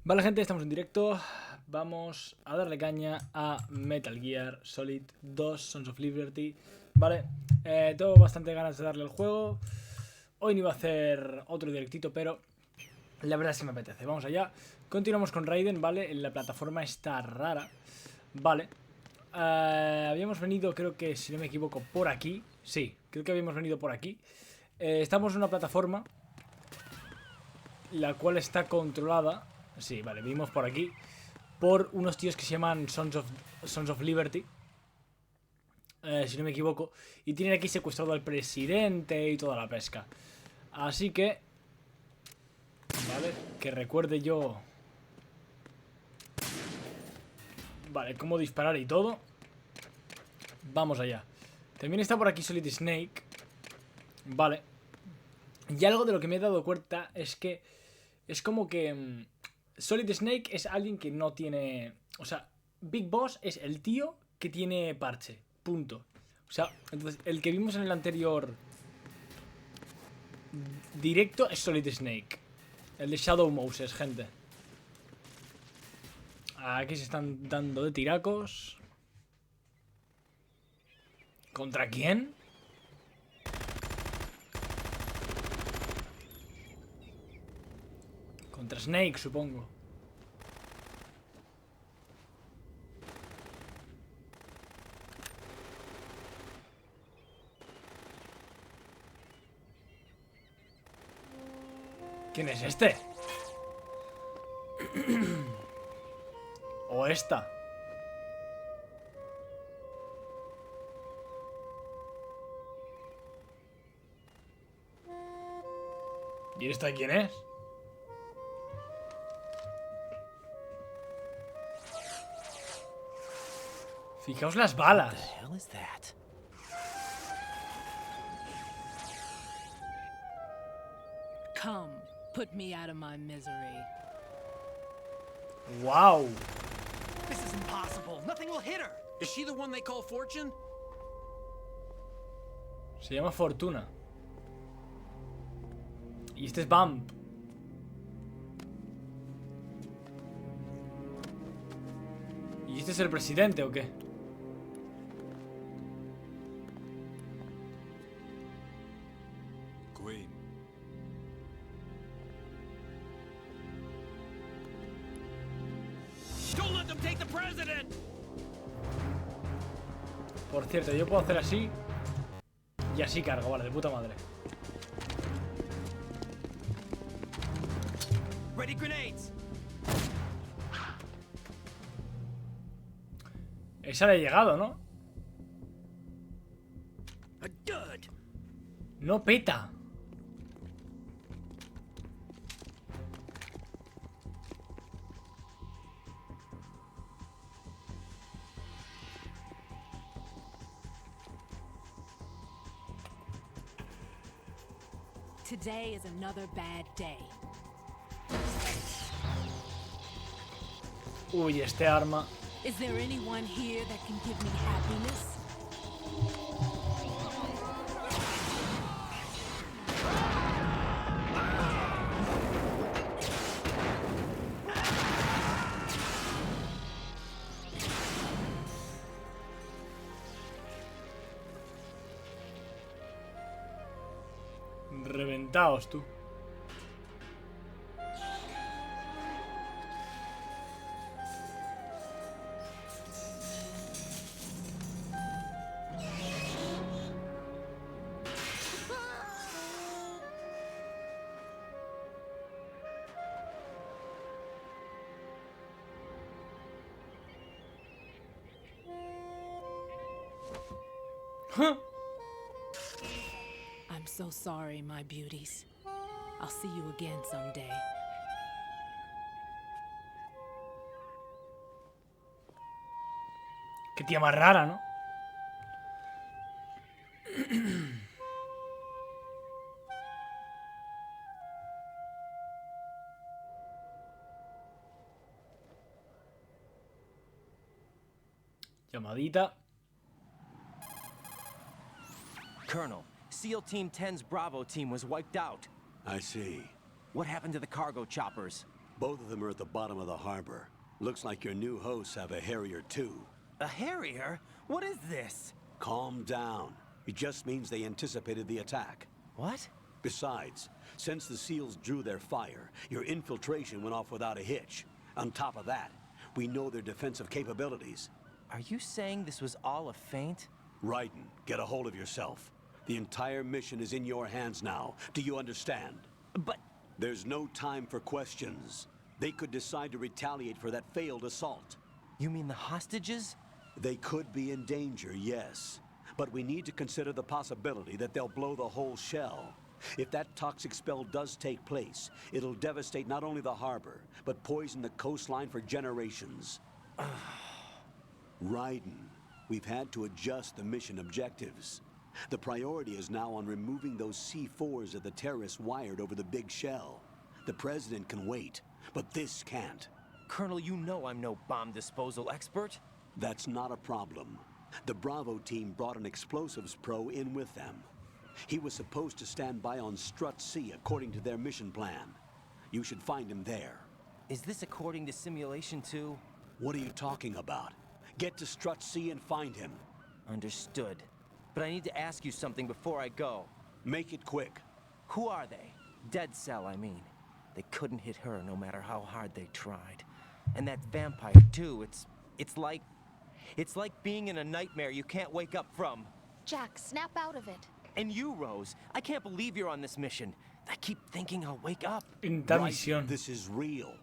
Vale, gente, estamos en directo. Vamos a darle caña a Metal Gear Solid 2 Sons of Liberty. Vale, tengo bastante ganas de darle al juego. Hoy no iba a hacer otro directito, pero la verdad es que me apetece. Vamos allá. Continuamos con Raiden, ¿vale? En la plataforma está rara. Vale. Habíamos venido, creo que, si no me equivoco, por aquí. Sí, creo que habíamos venido por aquí. Estamos en una plataforma la cual está controlada. Sí, vale, venimos por aquí por unos tíos que se llaman Sons of Liberty, si no me equivoco, y tienen aquí secuestrado al presidente y toda la pesca. Así que, vale, que recuerde yo, vale, cómo disparar y todo. Vamos allá. También está por aquí Solid Snake. Vale. Y algo de lo que me he dado cuenta es que es como que Solid Snake es alguien que no tiene... O sea, Big Boss es el tío que tiene parche. Punto. O sea, entonces el que vimos en el anterior directo es Solid Snake. El de Shadow Moses, gente. Aquí se están dando de tiracos. ¿Contra quién? Contra Snake, supongo. ¿Quién es este? O esta. ¿Y esta quién es? Fijaos las balas. Come, put me out of my misery. Wow. This is impossible. Nothing will hit her. Is she the one they call Fortune? Se llama Fortuna. Y este es Bump. ¿Y este es el presidente o qué? Queen. Don't let them take the president! Por cierto, yo puedo hacer así. Y así cargo, vale, de puta madre. Ready grenades. Esa le ha llegado, ¿no? A dud. No peta. Today is another bad day. Uy, este arma. Is there anyone here that can give me happiness? Reventaos, tú. Huh. I'm so sorry, my beauties. I'll see you again someday. Qué tía más rara, ¿no? Llamadita. Colonel, SEAL Team 10's Bravo team was wiped out. I see. What happened to the cargo choppers? Both of them are at the bottom of the harbor. Looks like your new hosts have a Harrier too. A Harrier? What is this? Calm down. It just means they anticipated the attack. What? Besides, since the SEALs drew their fire, your infiltration went off without a hitch. On top of that, we know their defensive capabilities. Are you saying this was all a feint? Raiden, get a hold of yourself. The entire mission is in your hands now. Do you understand? But... There's no time for questions. They could decide to retaliate for that failed assault. You mean the hostages? They could be in danger, yes. But we need to consider the possibility that they'll blow the whole shell. If that toxic spell does take place, it'll devastate not only the harbor, but poison the coastline for generations. Raiden, we've had to adjust the mission objectives. The priority is now on removing those C4s that the terrorists wired over the big shell. The president can wait, but this can't. Colonel, you know I'm no bomb disposal expert. That's not a problem. The Bravo team brought an explosives pro in with them. He was supposed to stand by on Strut C according to their mission plan. You should find him there. Is this according to Simulation 2? What are you talking about? Get to Strut C and find him. Understood. But I need to ask you something before I go. Make it quick. Who are they? Dead Cell, I mean. They couldn't hit her no matter how hard they tried. And that vampire, too, it's like being in a nightmare you can't wake up from. Jack, snap out of it. And you, Rose, I can't believe you're on this mission. I keep thinking I'll wake up. Misión. This is real.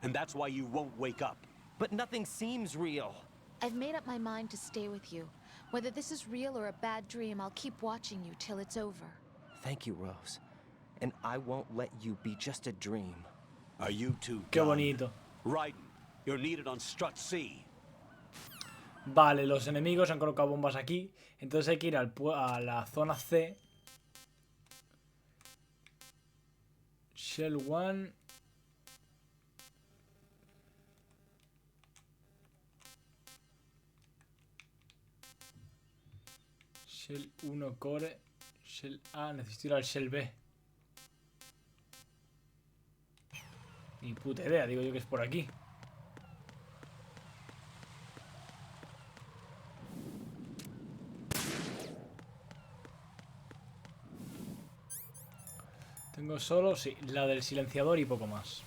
And that's why you won't wake up. But nothing seems real. I've made up my mind to stay with you. Whether this is real or a bad dream, I'll keep watching you till it's over. Thank you, Rose. And I won't let you be just a dream. Are you two Qué done? bonito. Raiden, you're needed on Strut C. Vale, los enemigos han colocado bombas aquí. Entonces hay que ir a la zona C. Shell 1. Shell 1 core. Shell A. Necesito ir al Shell B. Ni puta idea, digo yo que es por aquí. Tengo solo, sí, la del silenciador y poco más.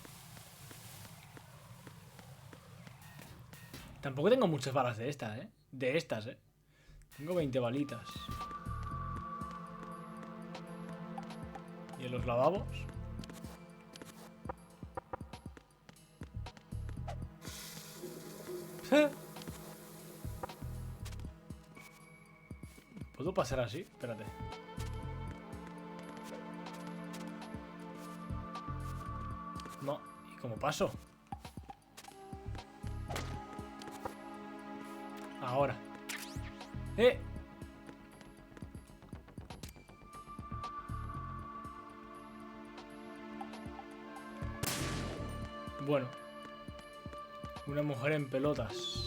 Tampoco tengo muchas balas de estas, ¿eh? De estas, ¿eh? Tengo 20 balitas. ¿Y en los lavabos? ¿Puedo pasar así? Espérate. No. ¿Y cómo paso? Ahora. ¡Eh! Bueno. Una mujer en pelotas.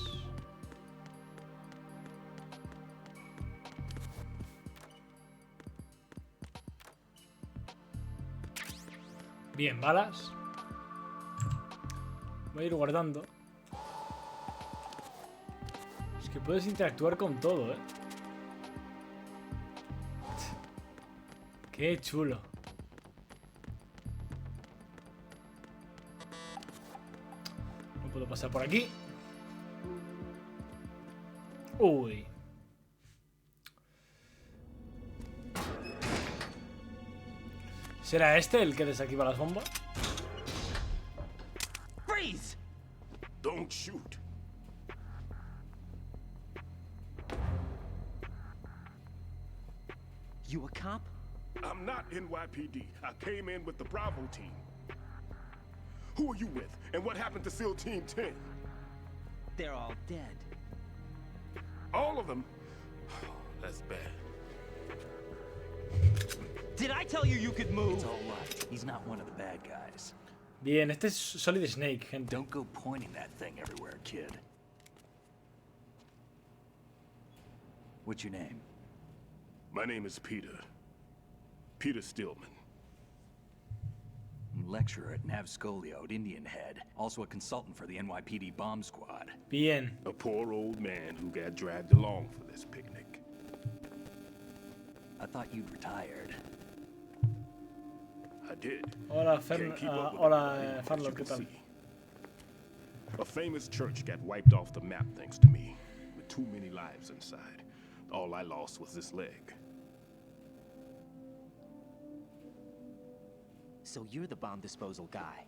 Bien, balas. Voy a ir guardando. Es que puedes interactuar con todo, ¿eh? Qué chulo. No puedo pasar por aquí. Uy. ¿Será este el que desactiva las bombas? Freeze! Don't shoot. You a cop? I'm not NYPD. I came in with the Bravo team. Who are you with? And what happened to SEAL Team 10? They're all dead. All of them? That's bad. Did I tell you you could move? It's all right. He's not one of the bad guys. Bien, este es Solid Snake, gente. Don't go pointing that thing everywhere, kid. What's your name? My name is Peter. Peter Stillman. lecturer at Navscolio at Indian Head, also a consultant for the NYPD bomb squad. Bien. A poor old man who got dragged along for this picnic. I thought you'd retired. I did. Hola, Can't keep up with hola, everybody, as Farlo, you ¿qué can tal? see. A famous church got wiped off the map thanks to me, with too many lives inside. All I lost was this leg. So you're the bomb disposal guy.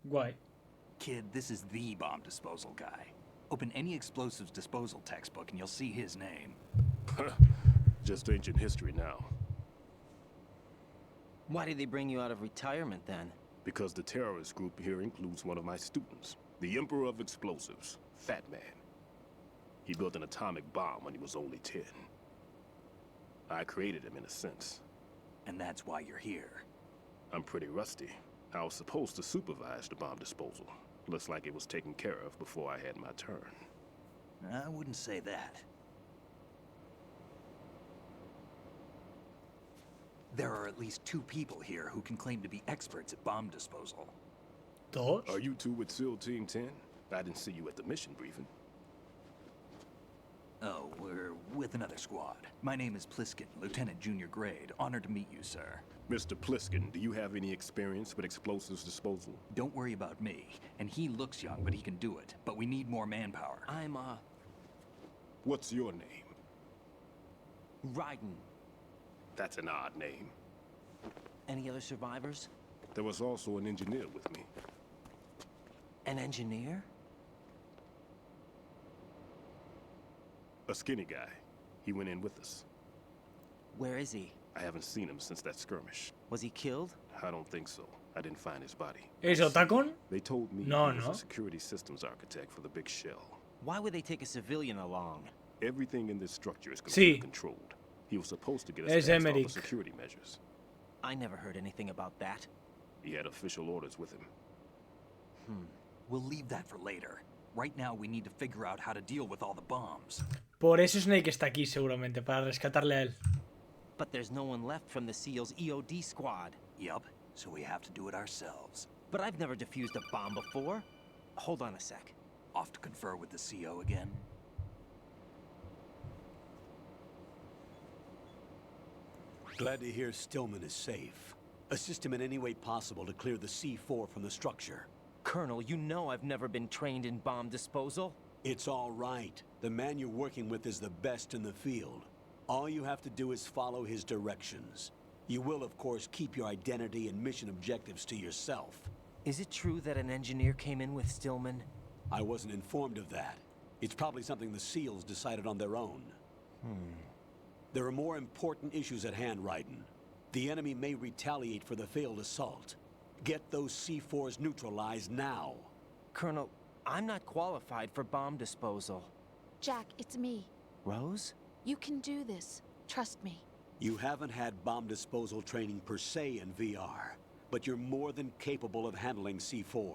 Guay. Kid, this is the bomb disposal guy. Open any explosives disposal textbook and you'll see his name. Just ancient history now. Why did they bring you out of retirement then? Because the terrorist group here includes one of my students, the Emperor of Explosives, Fat Man. He built an atomic bomb when he was only 10. I created him in a sense. And that's why you're here. I'm pretty rusty. I was supposed to supervise the bomb disposal. Looks like it was taken care of before I had my turn. I wouldn't say that. There are at least 2 people here who can claim to be experts at bomb disposal. Dos. Are you two with SEAL Team 10? I didn't see you at the mission briefing. Oh, we're with another squad. My name is Pliskin, Lieutenant Junior Grade. Honored to meet you, sir. Mr. Pliskin, do you have any experience with explosives disposal? Don't worry about me. And he looks young, but he can do it. But we need more manpower. I'm, What's your name? Raiden. That's an odd name. Any other survivors? There was also an engineer with me. An engineer? A skinny guy. He went in with us. Where is he? I haven't seen him since that skirmish. Was he killed? I don't think so. I didn't find his body. ¿Es Otacon? They told me No, he was no. a security systems architect for the big shell. Why would they take a civilian along? Everything in this structure is completely Sí. controlled. He was supposed to get us Es past all the Emmerich. security measures. I never heard anything about that. He had official orders with him. We'll leave that for later. Right now, we need to figure out how to deal with all the bombs. Por eso Snake está aquí seguramente, para rescatarle a él. But there's no one left from the SEAL's EOD squad. Yup, so we have to do it ourselves. But I've never defused a bomb before. Hold on a sec. Off to confer with the CO again. Glad to hear Stillman is safe. Assist him in any way possible to clear the C4 from the structure. Colonel, you know I've never been trained in bomb disposal. It's all right. The man you're working with is the best in the field. All you have to do is follow his directions. You will, of course, keep your identity and mission objectives to yourself. Is it true that an engineer came in with Stillman? I wasn't informed of that. It's probably something the SEALs decided on their own. There are more important issues at hand, Raiden. The enemy may retaliate for the failed assault. Get those C4s neutralized now. Colonel, I'm not qualified for bomb disposal. Jack, it's me. Rose? You can do this. Trust me. You haven't had bomb disposal training per se in VR, but you're more than capable of handling C4.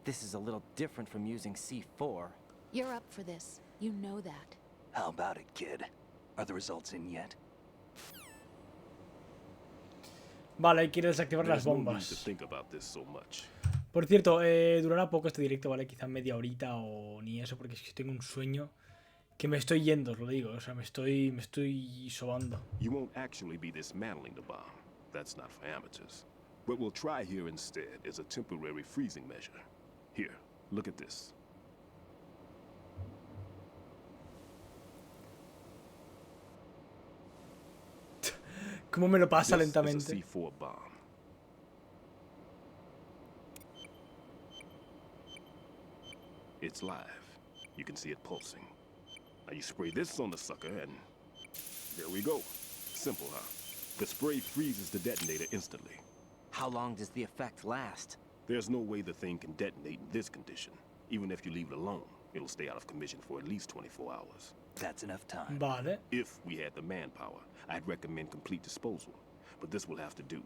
This is a little different from using C4. You're up for this. You know that. How about it, kid? Are the results in yet? Vale, quiere desactivar las There's no need to bombas. think about this so much. Por cierto, durará poco este directo, ¿vale? Quizá media horita o ni eso, porque es que tengo un sueño que me estoy yendo, os lo digo. O sea, me estoy sobando. You won't actually be dismantling the bomb. That's not for amateurs. What we'll try here instead is a temporary freezing measure. Here, look at this. ¿Cómo me lo pasa This is lentamente? a C4 bomb. It's live. You can see it pulsing. Now you spray this on the sucker and there we go. Simple, huh? The spray freezes the detonator instantly. How long does the effect last? There's no way the thing can detonate in this condition. Even if you leave it alone, it'll stay out of commission for at least 24 hours. That's enough time. Vale. If we had the manpower, I'd recommend complete disposal. But this will have to do.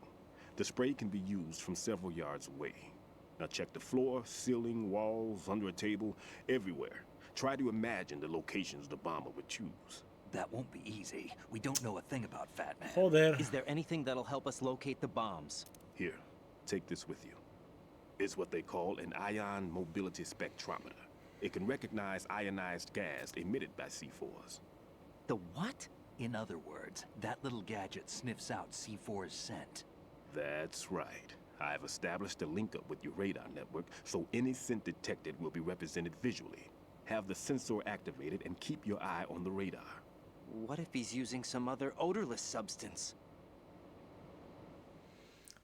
The spray can be used from several yards away. Now check the floor, ceiling, walls, under a table, everywhere. Try to imagine the locations the bomber would choose. That won't be easy. We don't know a thing about Fat Man. Joder. Is there anything that'll help us locate the bombs? Here, take this with you. It's what they call an ion mobility spectrometer. It can recognize ionized gas emitted by C4s. The what? In other words, that little gadget sniffs out C4's scent. That's right. I've established a link up with your radar network, so any scent detected will be represented visually. Have the sensor activated and keep your eye on the radar. What if he's using some other odorless substance?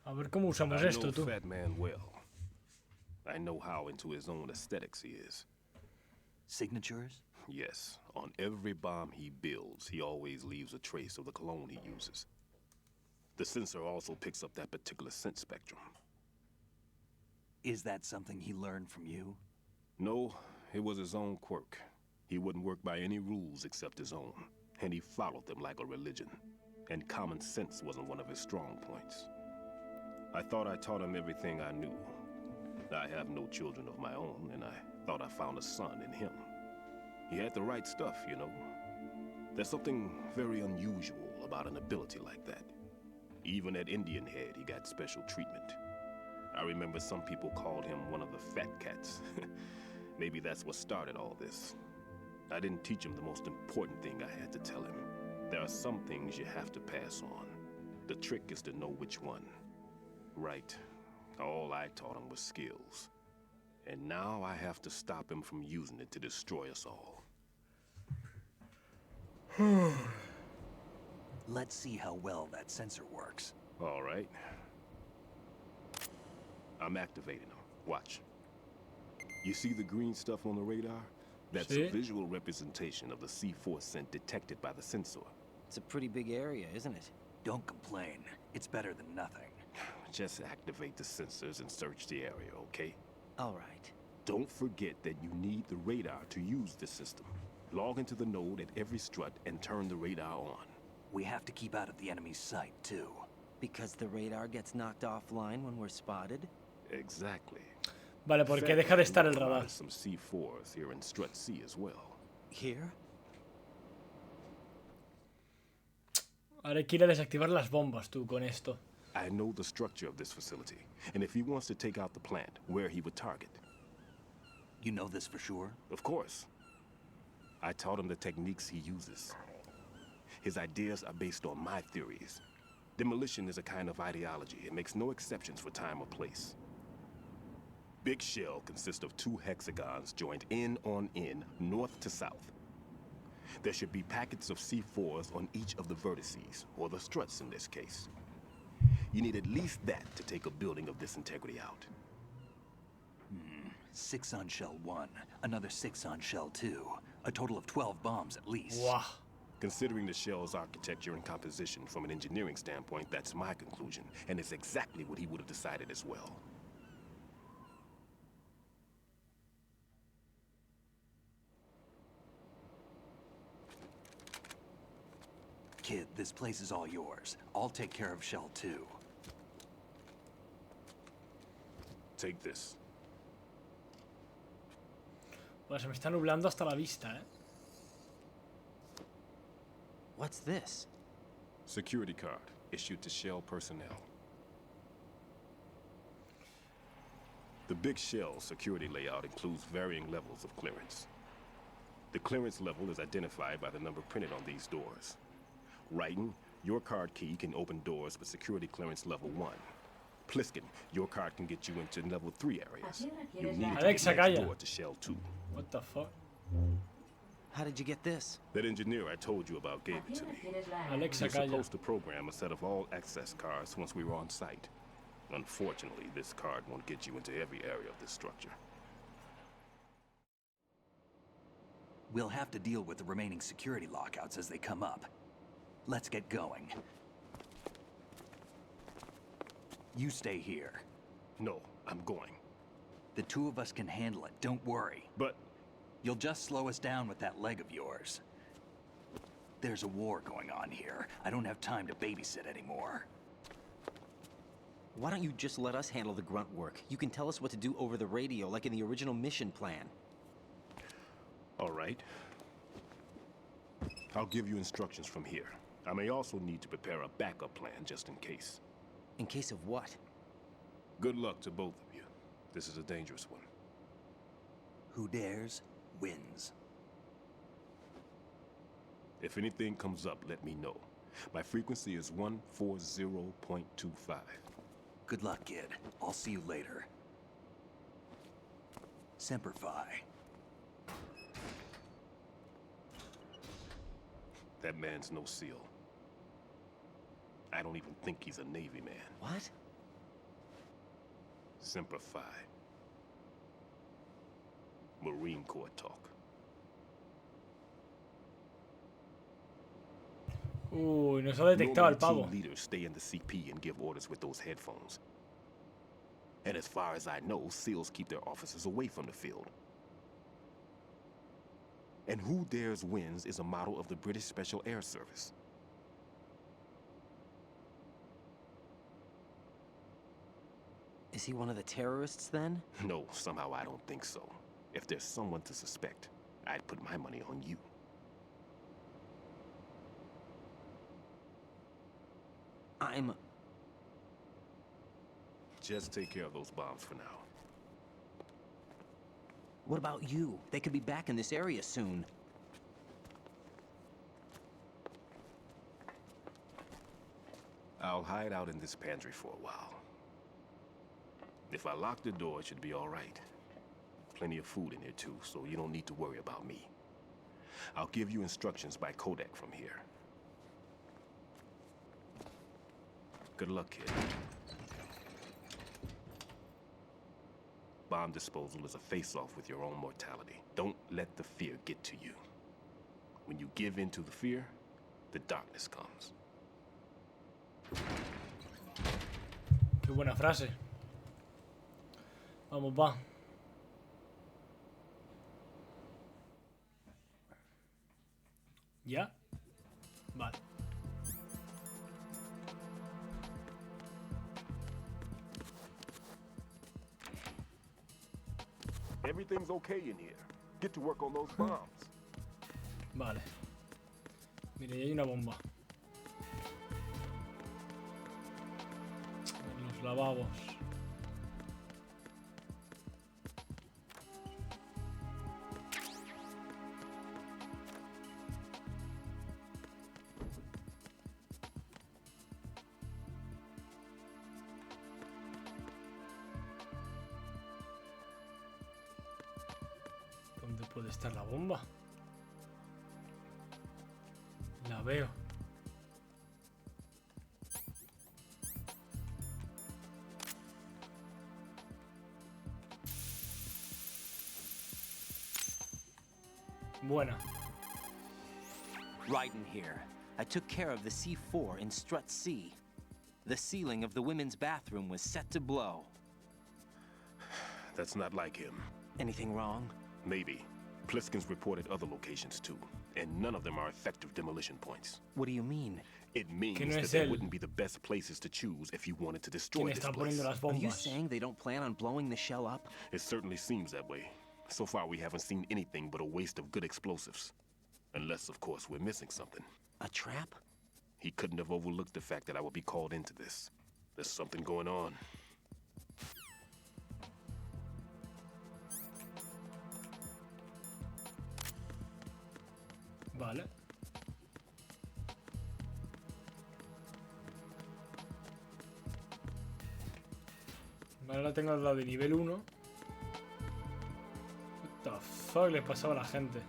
A ver cómo usamos I esto, know tú. Fat Man well. I know how into his own aesthetics he is. Signatures? Yes, on every bomb he builds, he always leaves a trace of the cologne he uses. The sensor also picks up that particular scent spectrum. Is that something he learned from you? No, it was his own quirk. He wouldn't work by any rules except his own, and he followed them like a religion. And common sense wasn't one of his strong points. I thought I taught him everything I knew. I have no children of my own, and I thought I found a son in him. He had the right stuff, you know. There's something very unusual about an ability like that. Even at Indian Head, he got special treatment. I remember some people called him one of the fat cats. Maybe that's what started all this. I didn't teach him the most important thing I had to tell him. There are some things you have to pass on. The trick is to know which one. Right. All I taught him was skills. And now I have to stop him from using it to destroy us all. Let's see how well that sensor works. All right. I'm activating them. Watch. You see the green stuff on the radar? That's See? a visual representation of the C4 scent detected by the sensor. It's a pretty big area, isn't it? Don't complain. It's better than nothing. Just activate the sensors and search the area, okay? All right. Don't forget that you need the radar to use the system. Log into the node at every strut and turn the radar on. We have to keep out of the enemy's sight, too. Because the radar gets knocked offline when we're spotted? Exactly. Vale, porque deja de estar el radar. There's some C4s here in strut C as well. Here? Ahora hay que ir a desactivar las bombas, tú, con esto. I know the structure of this facility, and if he wants to take out the plant, where he would target. You know this for sure? Of course. I taught him the techniques he uses. His ideas are based on my theories. Demolition is a kind of ideology. It makes no exceptions for time or place. Big shell consists of 2 hexagons joined end on end, north to south. There should be packets of C4s on each of the vertices, or the struts in this case. You need at least that to take a building of this integrity out. 6 on shell 1, another 6 on shell 2. A total of 12 bombs at least. Wow. Considering the shell's architecture and composition from an engineering standpoint, that's my conclusion, and it's exactly what he would have decided as well. Kid, this place is all yours. I'll take care of shell 2. Take this. Pues se me está nublando hasta la vista, eh. What's this? Security card, issued to Shell personnel. The Big Shell security layout includes varying levels of clearance. The clearance level is identified by the number printed on these doors. Writing, your card key can open doors with security clearance level 1. Pliskin, your card can get you into level 3 areas. You'll need to Alexa, get next calla. door to Shell 2. What the fuck? How did you get this? That engineer I told you about gave it to me. Alexa, You're calla. supposed to program a set of all access cards once we were on site. Unfortunately, this card won't get you into every area of this structure. We'll have to deal with the remaining security lockouts as they come up. Let's get going. You stay here. No, I'm going. The 2 of us can handle it, don't worry. But You'll just slow us down with that leg of yours. There's a war going on here. I don't have time to babysit anymore. Why don't you just let us handle the grunt work? You can tell us what to do over the radio, like in the original mission plan. all right. I'll give you instructions from here. I may also need to prepare a backup plan just in case. In case of what? Good luck to both of you. This is a dangerous one. Who dares, wins. If anything comes up, let me know. My frequency is 140.25. Good luck, kid. I'll see you later. Semper Fi. That man's no SEAL. I don't even think he's a Navy man. What? Semper Fi. Marine Corps talk. Uy, nos ha detectado el pavo. Team leaders stay in the CP and give orders with those headphones. And as far as I know, SEALs keep their officers away from the field. And Who Dares Wins is a model of the British Special Air Service. Is he one of the terrorists then? No, somehow I don't think so. If there's someone to suspect, I'd put my money on you. Just take care of those bombs for now. What about you? They could be back in this area soon. I'll hide out in this pantry for a while. If I lock the door, it should be all right. Plenty of food in here too, so you don't need to worry about me. I'll give you instructions by Kodak from here. Good luck, kid. Bomb disposal is a face-off with your own mortality. Don't let the fear get to you. When you give in to the fear, the darkness comes. Qué buena frase. Vamos, va. ¿Ya? Vale. Everything's okay in here. Get to work on those bombs. Vale. Mira, ahí hay una bomba. En los lavabos. ¿Dónde puede estar la bomba? La veo. Buena. Right in here. I took care of the C4 in Strut C. The ceiling of the women's bathroom was set to blow. That's not like him. Anything wrong? Maybe. Pliskin's reported other locations too, and none of them are effective demolition points. What do you mean? It means Que no that es they él. wouldn't be the best places to choose if you wanted to destroy ¿Quién this está place. poniendo las Are you bombas? saying they don't plan on blowing the shell up? It certainly seems that way. So far, we haven't seen anything but a waste of good explosives. Unless, of course, we're missing something. A trap? He couldn't have overlooked the fact that I would be called into this. There's something going on. Vale. Vale, ahora tengo la de nivel 1. What the fuck les pasaba a la gente.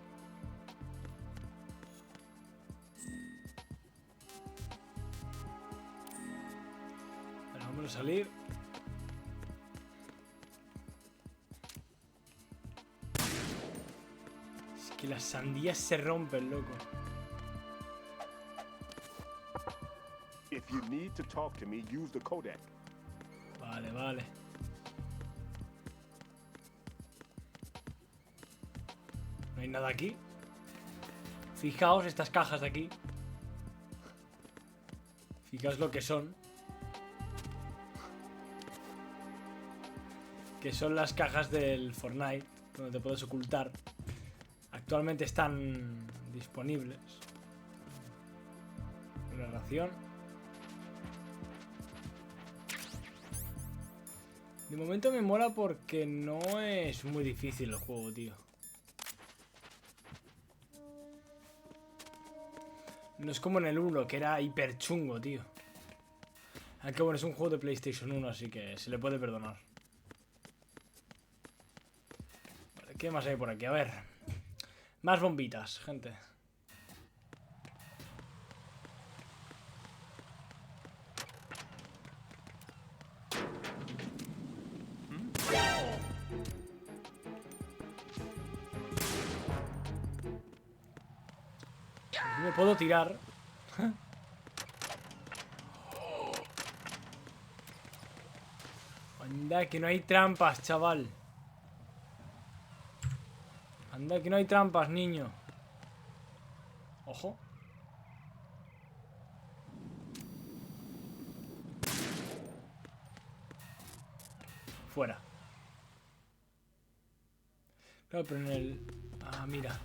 Vale, vamos a salir. Es que las sandías se rompen, loco. If you need to talk to me, use the Kodak. Vale, vale. No hay nada aquí. Fijaos estas cajas de aquí. Fijaos lo que son. Que son las cajas del Fortnite, donde te puedes ocultar. Actualmente están disponibles. Una ración. De momento me mola porque no es muy difícil el juego, tío. No es como en el 1, que era hiper chungo, tío. Aunque bueno, es un juego de PlayStation 1, así que se le puede perdonar. Vale, ¿qué más hay por aquí? A ver. Más bombitas, gente. Aquí me puedo tirar. Anda, que no hay trampas, chaval. Anda, que no hay trampas, niño. Ojo. Fuera. Claro, pero en el... Ah, mira.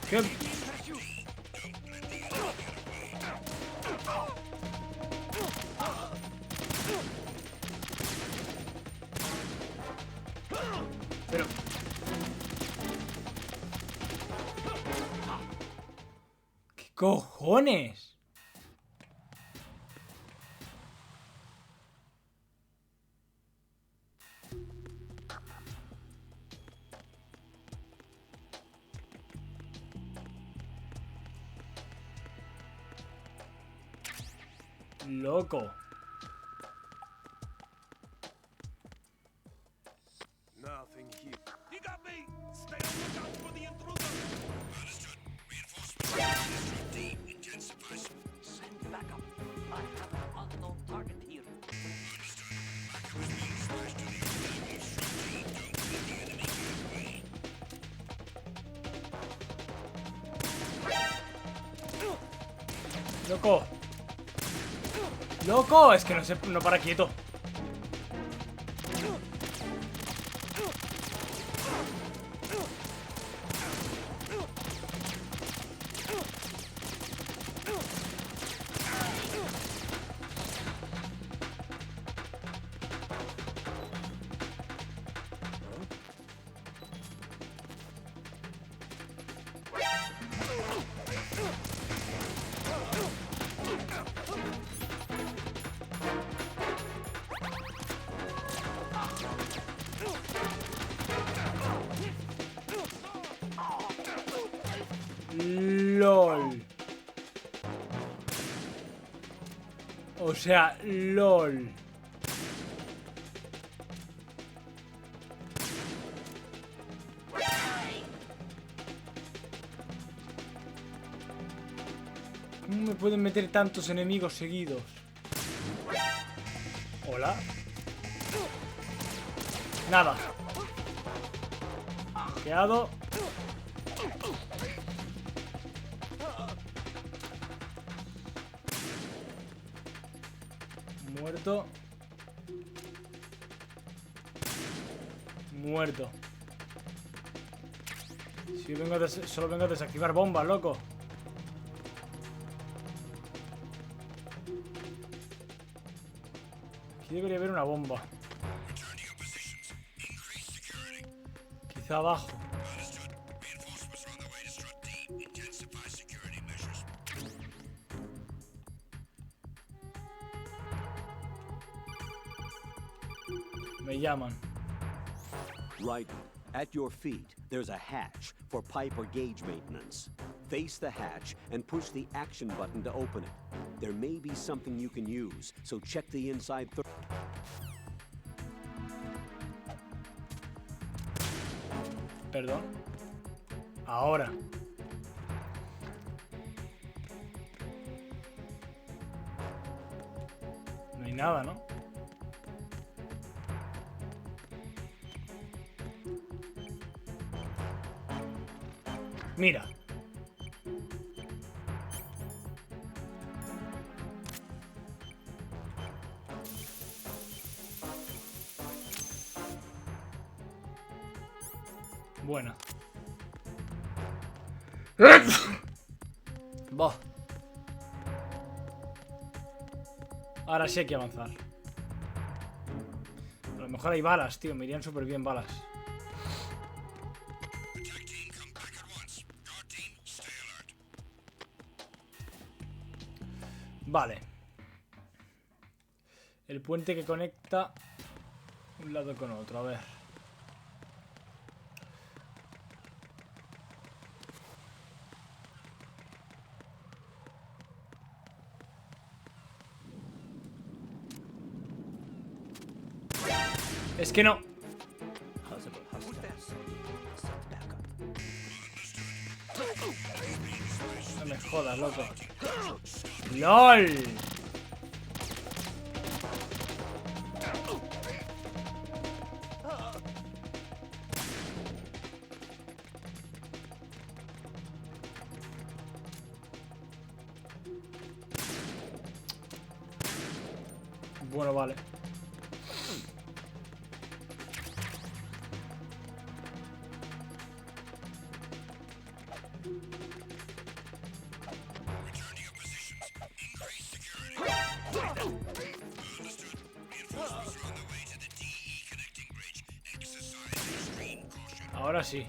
¿Qué? Pero... ¿Qué cojones? Loco. Nothing here. You got me! Stay on the lookout for the intruder! Understood. Reinforcements. D. Intensify. Send backup. I have an unknown target here. Understood. Backup is being dispatched to the area. Instruct D. Don't let the enemy get away. Loco. Loco, es que no se no para quieto. LOL. O sea, LOL. ¿Cómo me pueden meter tantos enemigos seguidos? Hola. Nada. Quedado. Muerto. Muerto. Si yo vengo a solo vengo a desactivar bombas, loco. Aquí debería haber una bomba. Return to your positions. Increase security. Quizá abajo. Understood. Reinforcements are on their way to strut D. Intensify security measures. Me llaman. Right. At your feet, there's a hatch for pipe or gauge maintenance. Face the hatch and push the action button to open it. There may be something you can use, so check the inside. Perdón. Ahora. No hay nada, ¿no? Mira. Buena. Bah. Ahora sí hay que avanzar. A lo mejor hay balas, tío. Me irían súper bien balas. Attack team, come back at once. Guard team, stay alert. Vale. El puente que conecta un lado con otro. A ver. Es que no. No me jodas, loco. ¡LOL! Bueno, vale. Return to your positions. Increase security. Understood. Reinforcements are on the way to the DE connecting bridge. Exercise extreme caution. Ahora sí.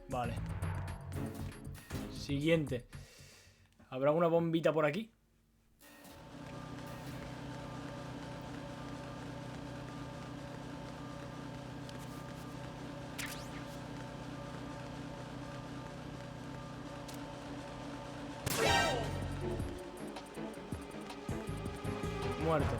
Vale. Siguiente. ¿Habrá una bombita por aquí? Muerto.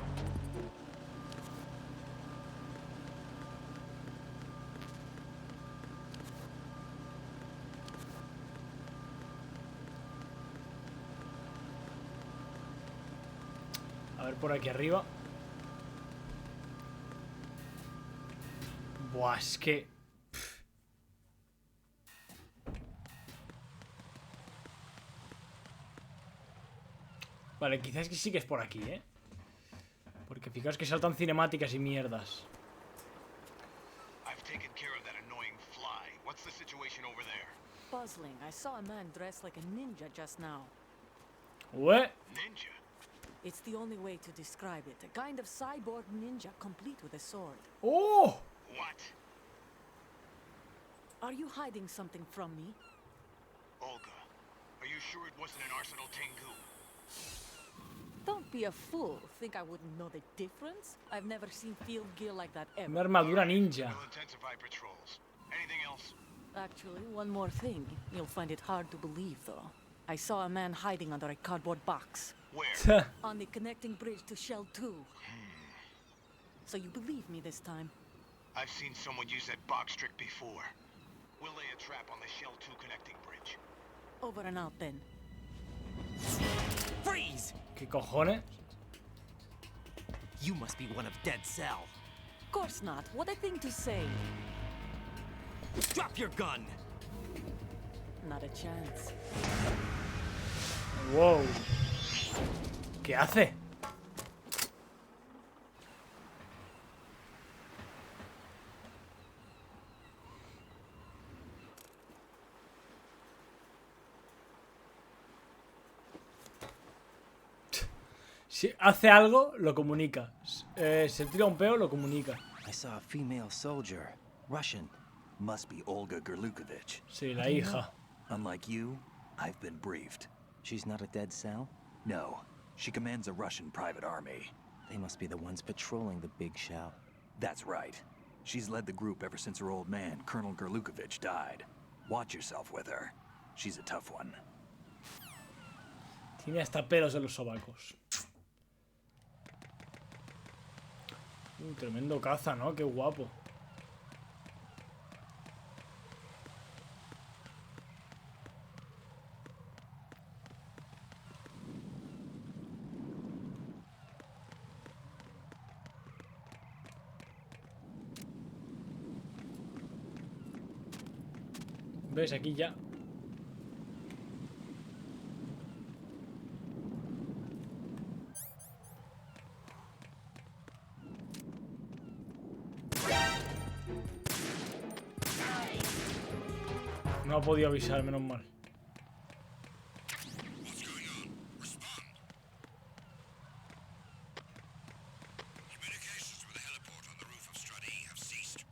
A ver por aquí arriba. Buah, es que... Vale, quizás que sí que es por aquí, ¿eh? Porque fijaos que saltan cinemáticas y mierdas. I've taken care of that annoying fly. What's the situation over there? Puzzling. I saw a man dressed like a ninja just now. ¿Ue? Ninja? It's the only way to describe it. A kind of cyborg ninja complete with a sword. ¡Oh! What? Are you hiding something from me? Olga, are you sure it wasn't an Arsenal Tengu? Don't be a fool. Think I wouldn't know the difference? I've never seen field gear like that Una ever. armadura ninja. We'll intensify patrols. Anything else? Actually, one more thing. You'll find it hard to believe, though. I saw a man hiding under a cardboard box. Where? On the connecting bridge to Shell 2. So you believe me this time? I've seen someone use that box trick before. We'll lay a trap on the Shell 2 connecting bridge. Over and out then. Freeze! ¿Qué cojones? You must be one of Dead Cell. Of course not. What a thing to say. Drop your gun! Not a chance. Wow. ¿Qué hace? Si hace algo, lo comunica. Se tira un peo, lo comunica. I saw a female soldier. Russian. Must be Olga Gerlukovich. Sí, la hija. Unlike you, I've been briefed. She's not a Dead Cell? No, she commands a Russian private army. They must be the ones patrolling the big shell. That's right. She's led the group ever since her old man, Colonel Gerlukovich, died. Watch yourself with her. She's a tough one. Tiene hasta pelos en los sobacos. Tremendo caza, ¿no? Qué guapo. ¿Ves? Aquí ya. No ha podido avisar, menos mal. What's going on? Respond. Communications with the heliport on the roof of Strut E have ceased.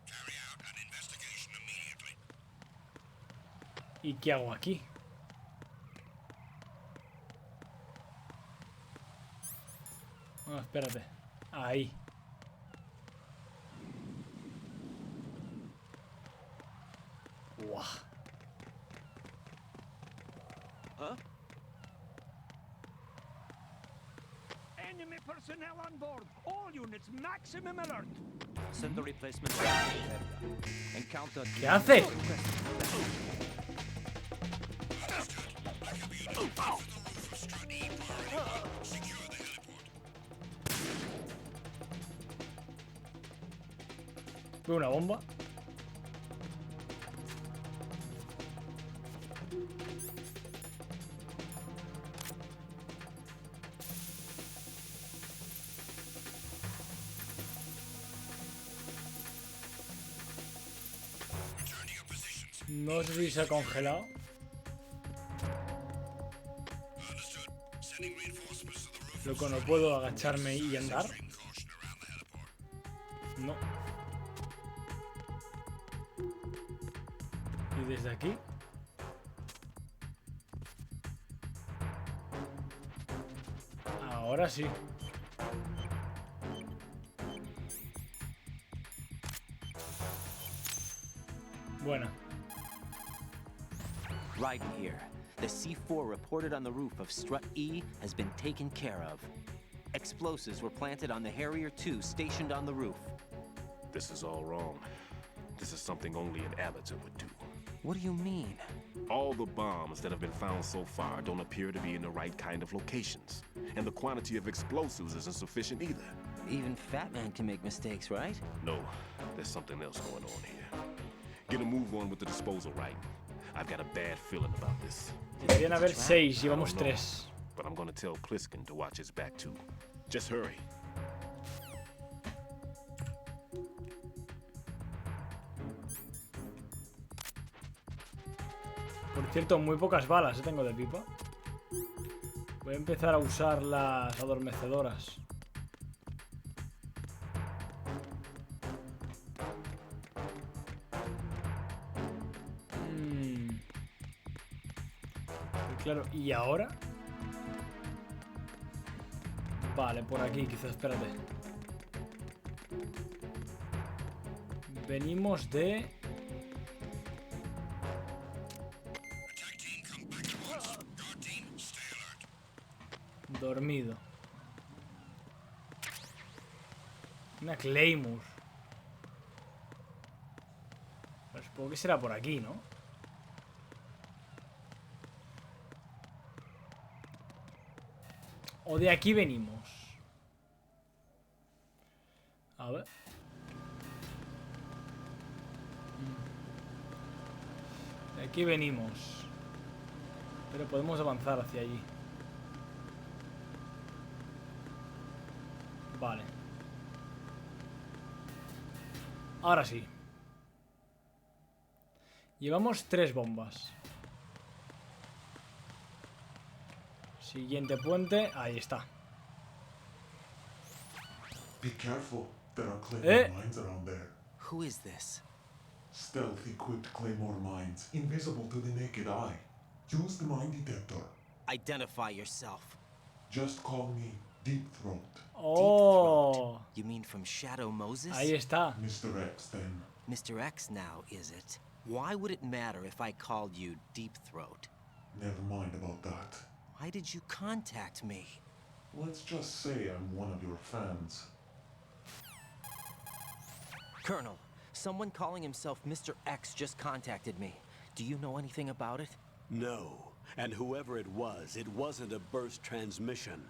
Carry out an investigation immediately. ¿Y qué hago aquí? No, espérate. Ahí. Guau. Huh? Enemy personnel on board. All units, maximum alert. Send the replacement. Encounter. ¿Qué hace? Veo una bomba. No sé si se ha congelado. Loco, no puedo agacharme y andar. No. ¿Y desde aquí? Ahora sí. Buena. Right here. The C4 reported on the roof of Strut E has been taken care of. Explosives were planted on the Harrier 2 stationed on the roof. This is all wrong. This is something only an amateur would do. What do you mean? All the bombs that have been found so far don't appear to be in the right kind of locations. And the quantity of explosives isn't sufficient either. Even Fat Man can make mistakes, right? No, there's something else going on here. Get a move on with the disposal right. I've got a bad feeling about this. Deberían haber 6, llevamos I don't know, 3. But I'm gonna tell Pliskin to watch his back too. Just hurry. Por cierto, muy pocas balas tengo de pipa. Voy a empezar a usar las adormecedoras. Claro, ¿y ahora? Vale, por aquí, quizás, espérate. Venimos de... Dormido. Una Claymore. Pero supongo que será por aquí, ¿no? O de aquí venimos. A ver. De aquí venimos. Pero podemos avanzar hacia allí. Vale. Ahora sí. Llevamos 3 bombas. Siguiente puente. Ahí está. Be careful. There are claymore mines around there. Who is this? Stealth-equipped claymore mines, invisible to the naked eye. Use the mine detector. Identify yourself. Just call me Deep Throat. Oh. You mean from Shadow Moses? Ahí está. Mr. X, then. Mr. X now, is it? Why would it matter if I called you Deep Throat? Never mind about that. Why did you contact me? Let's just say I'm one of your fans. Colonel, someone calling himself Mr. X just contacted me. Do you know anything about it? No. And whoever it wasn't a burst transmission.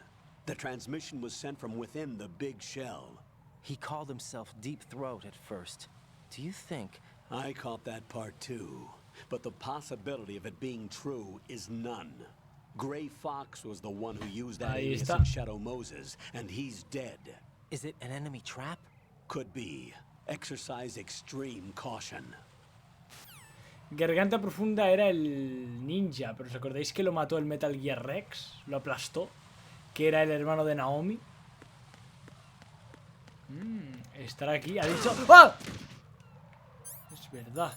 The transmission was sent from within the big shell. He called himself Deep Throat at first. Do you think... I caught that part too. But the possibility of it being true is none. Gray Fox was the one who used that alias in Shadow Moses, and he's dead. Is it an enemy trap? Could be. Exercise extreme caution. Garganta Profunda era el ninja, pero ¿os acordáis que lo mató el Metal Gear Rex? Lo aplastó. Que era el hermano de Naomi. Estará aquí. Ha dicho... ¡Ah! Es verdad.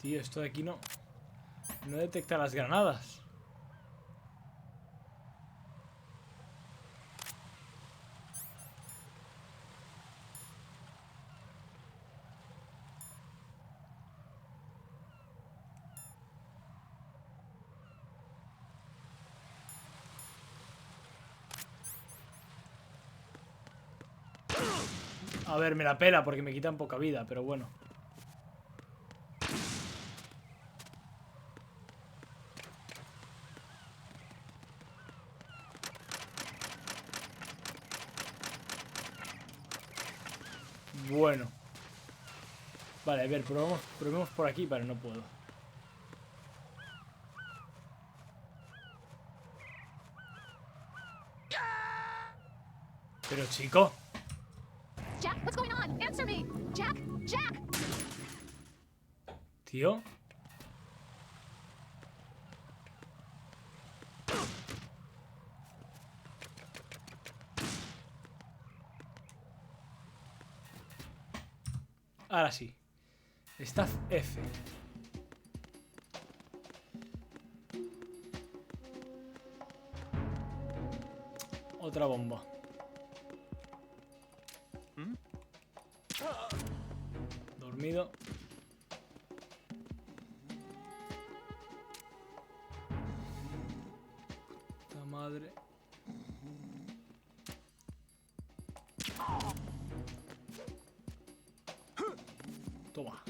Tío, esto de aquí no detecta las granadas. A ver, me la pela porque me quitan poca vida, pero bueno. Bueno. Vale, a ver, probemos por aquí. Vale, no puedo. Pero chico. Jack, what's going on? Answer me! Jack! Jack! Tío. Ahora sí. Staff F. Otra bomba. Dormido. Puta madre. Toma.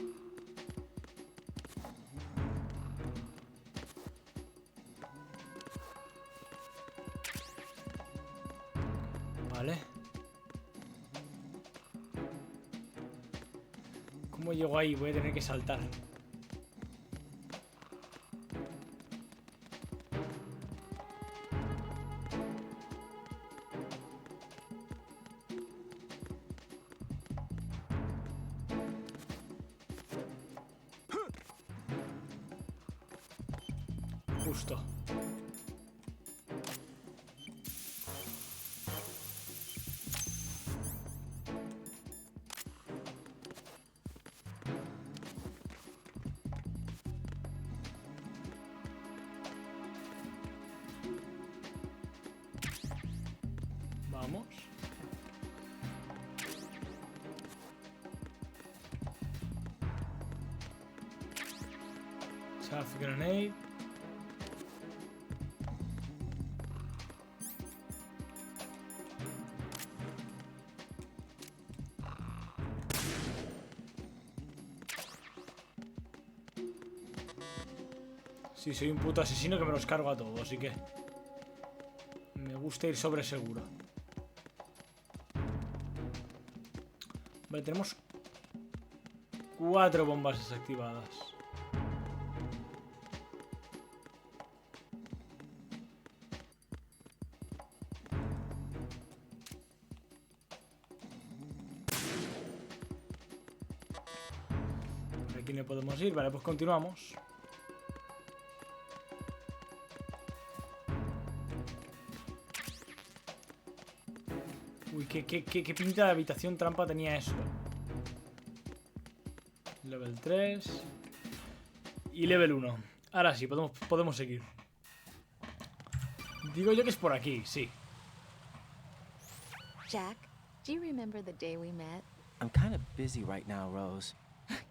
Vale. ¿Cómo llego ahí? Voy a tener que saltar. Justo. Vamos. Chaff grenade. Sí, soy un puto asesino que me los cargo a todos, así que me gusta ir sobre seguro. Vale, tenemos 4 bombas desactivadas. Por aquí no podemos ir. Vale, pues continuamos. Uy, qué pinta de habitación trampa tenía eso. Level 3. Y level 1. Ahora sí, podemos seguir. Digo yo que es por aquí, sí. Jack, do you remember the day we met? I'm kind of busy right now, Rose.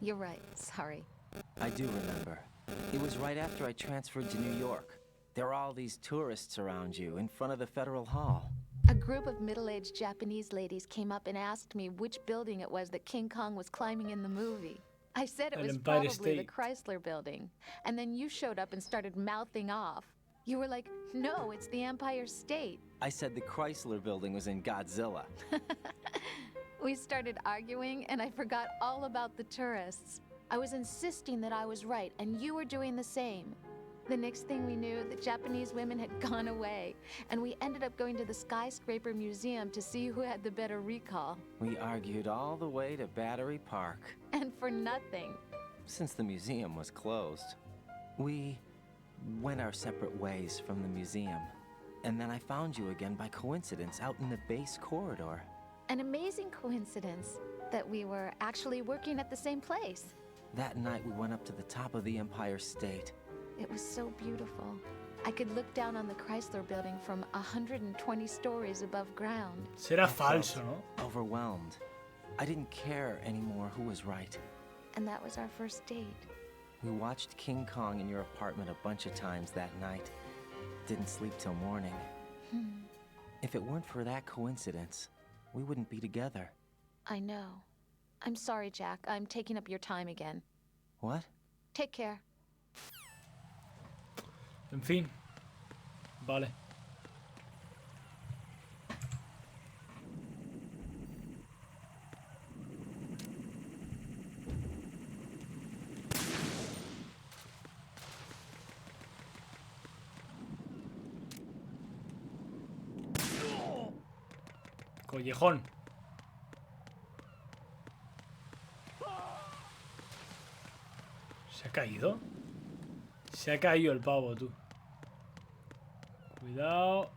You're right, sorry. I do remember. It was right after I transferred to New York. There were all these tourists around you in front of the Federal Hall. A group of middle-aged Japanese ladies came up and asked me which building it was that King Kong was climbing in the movie. I said it was Empire probably the State. Chrysler building. And then you showed up and started mouthing off. You were like, no, it's the Empire State. I said the Chrysler building was in Godzilla. We started arguing, and I forgot all about the tourists. I was insisting that I was right, and you were doing the same. The next thing we knew, the Japanese women had gone away, and we ended up going to the Skyscraper Museum to see who had the better recall. We argued all the way to Battery Park. And for nothing. Since the museum was closed, we went our separate ways from the museum. And then I found you again by coincidence out in the base corridor. An amazing coincidence that we were actually working at the same place. That night we went up to the top of the Empire State. It was so beautiful. I could look down on the Chrysler building from 120 stories above ground. Será falso, ¿no? Overwhelmed. I didn't care anymore who was right. And that was our first date. We watched King Kong in your apartment a bunch of times that night. Didn't sleep till morning. If it weren't for that coincidence, we wouldn't be together. I know. I'm sorry, Jack. I'm taking up your time again. What? Take care. En fin. Vale. Collejón. ¿Se ha caído? Se ha caído el pavo, tú. Cuidado.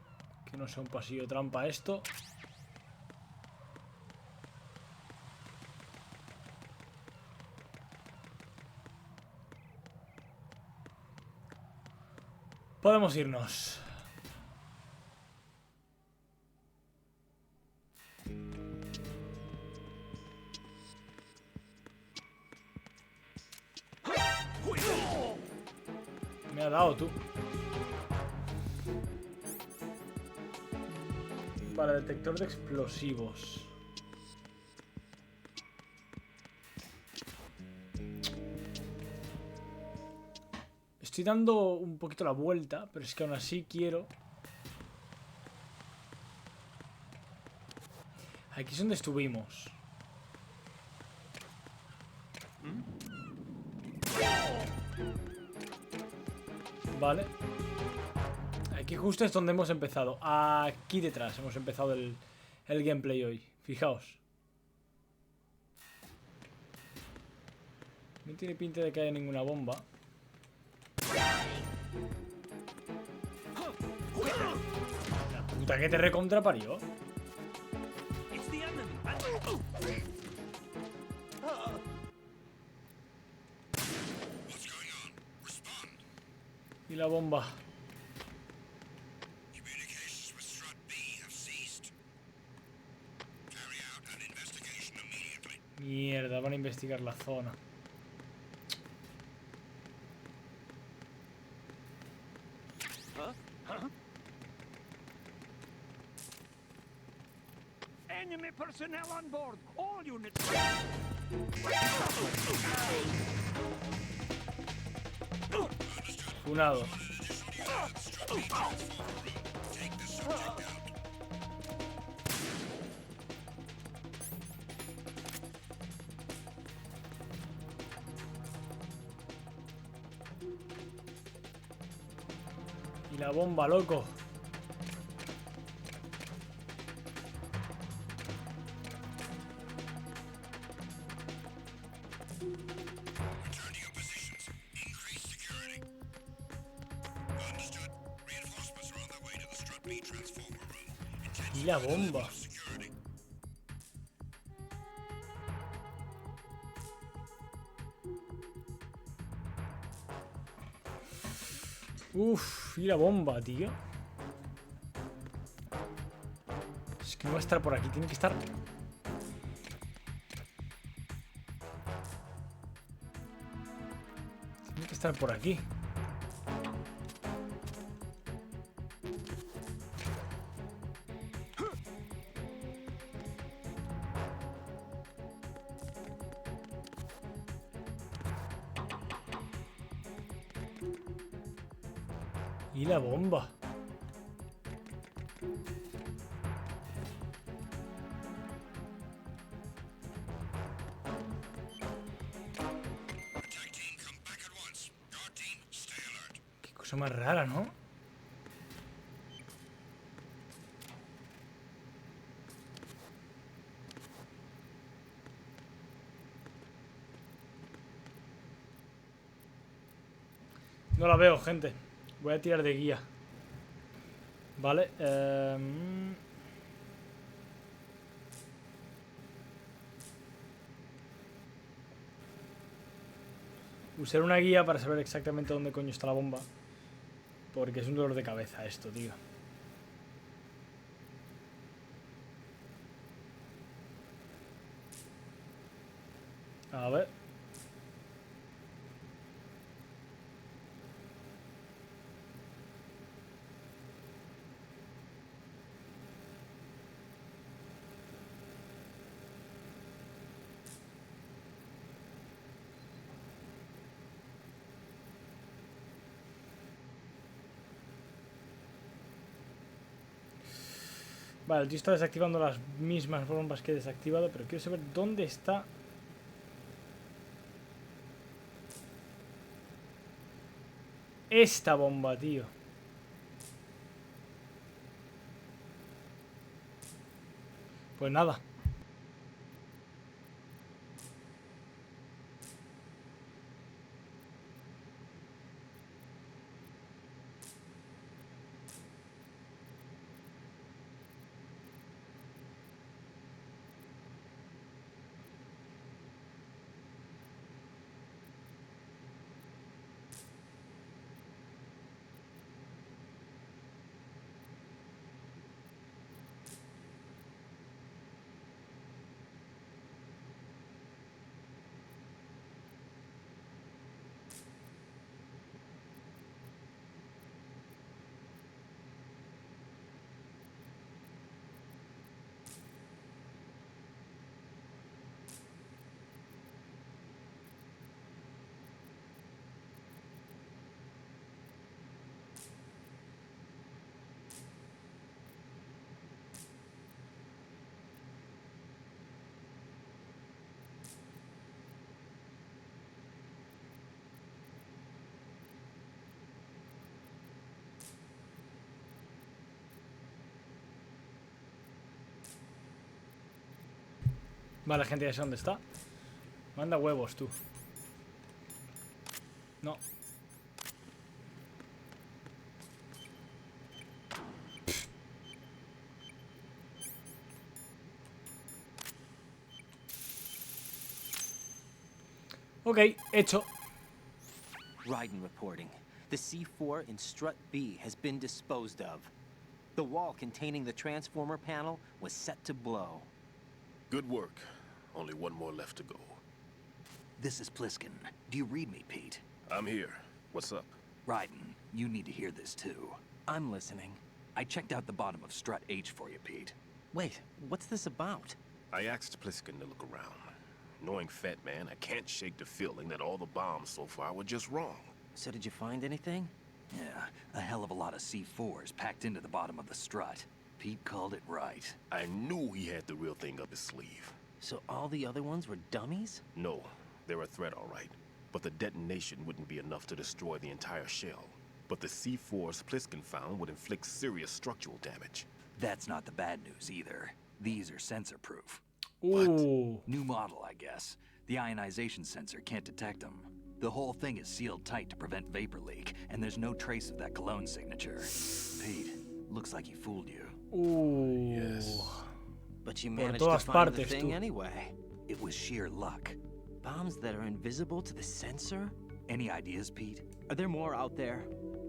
Que no sea un pasillo trampa esto. Podemos irnos. Me ha dado, tú. Para detector de explosivos. Estoy dando un poquito la vuelta, pero es que aún así quiero... Aquí es donde estuvimos. Vale. Aquí justo es donde hemos empezado. Aquí detrás hemos empezado el gameplay hoy. Fijaos. No tiene pinta de que haya ninguna bomba. La puta que te recontra parió. Y la bomba. Mierda, van a investigar la zona. Enemy personnel on board. All units. Funado. Y la bomba, loco. Y la bomba. Uf, y la bomba, tío. Es que no va a estar por aquí, tiene que estar... Tiene que estar por aquí. Y la bomba. Cosa más rara, ¿no? No la veo, gente. Voy a tirar de guía. Vale. Usar una guía para saber exactamente dónde coño está la bomba. Porque es un dolor de cabeza esto, tío. A ver. Vale, el tío está desactivando las mismas bombas que he desactivado, pero quiero saber dónde está. Esta bomba, tío. Pues nada. Vale, gente, ya sé dónde está. Manda huevos, tú. No. Ok, hecho. Raiden reporting. The C4 in Strut B has been disposed of. The wall containing the transformer panel was set to blow. Good work. Only one more left to go. This is Pliskin. Do you read me, Pete? I'm here. What's up? Raiden, you need to hear this too. I'm listening. I checked out the bottom of Strut H for you, Pete. Wait, what's this about? I asked Pliskin to look around. Knowing Fat Man, I can't shake the feeling that all the bombs so far were just wrong. So did you find anything? Yeah, a hell of a lot of C4s packed into the bottom of the strut. Pete called it right. I knew he had the real thing up his sleeve. So all the other ones were dummies? No, they're a threat, all right. But the detonation wouldn't be enough to destroy the entire shell. But the C4s Pliskin found would inflict serious structural damage. That's not the bad news either. These are sensor-proof. Ooh. New model, I guess. The ionization sensor can't detect them. The whole thing is sealed tight to prevent vapor leak, and there's no trace of that cologne signature. Pete, looks like he fooled you. Ooh. Yes. But you Por managed to todas find the partes, thing tú. anyway. It was sheer luck. Bombs that are invisible to the sensor? Any ideas, Pete? Are there more out there?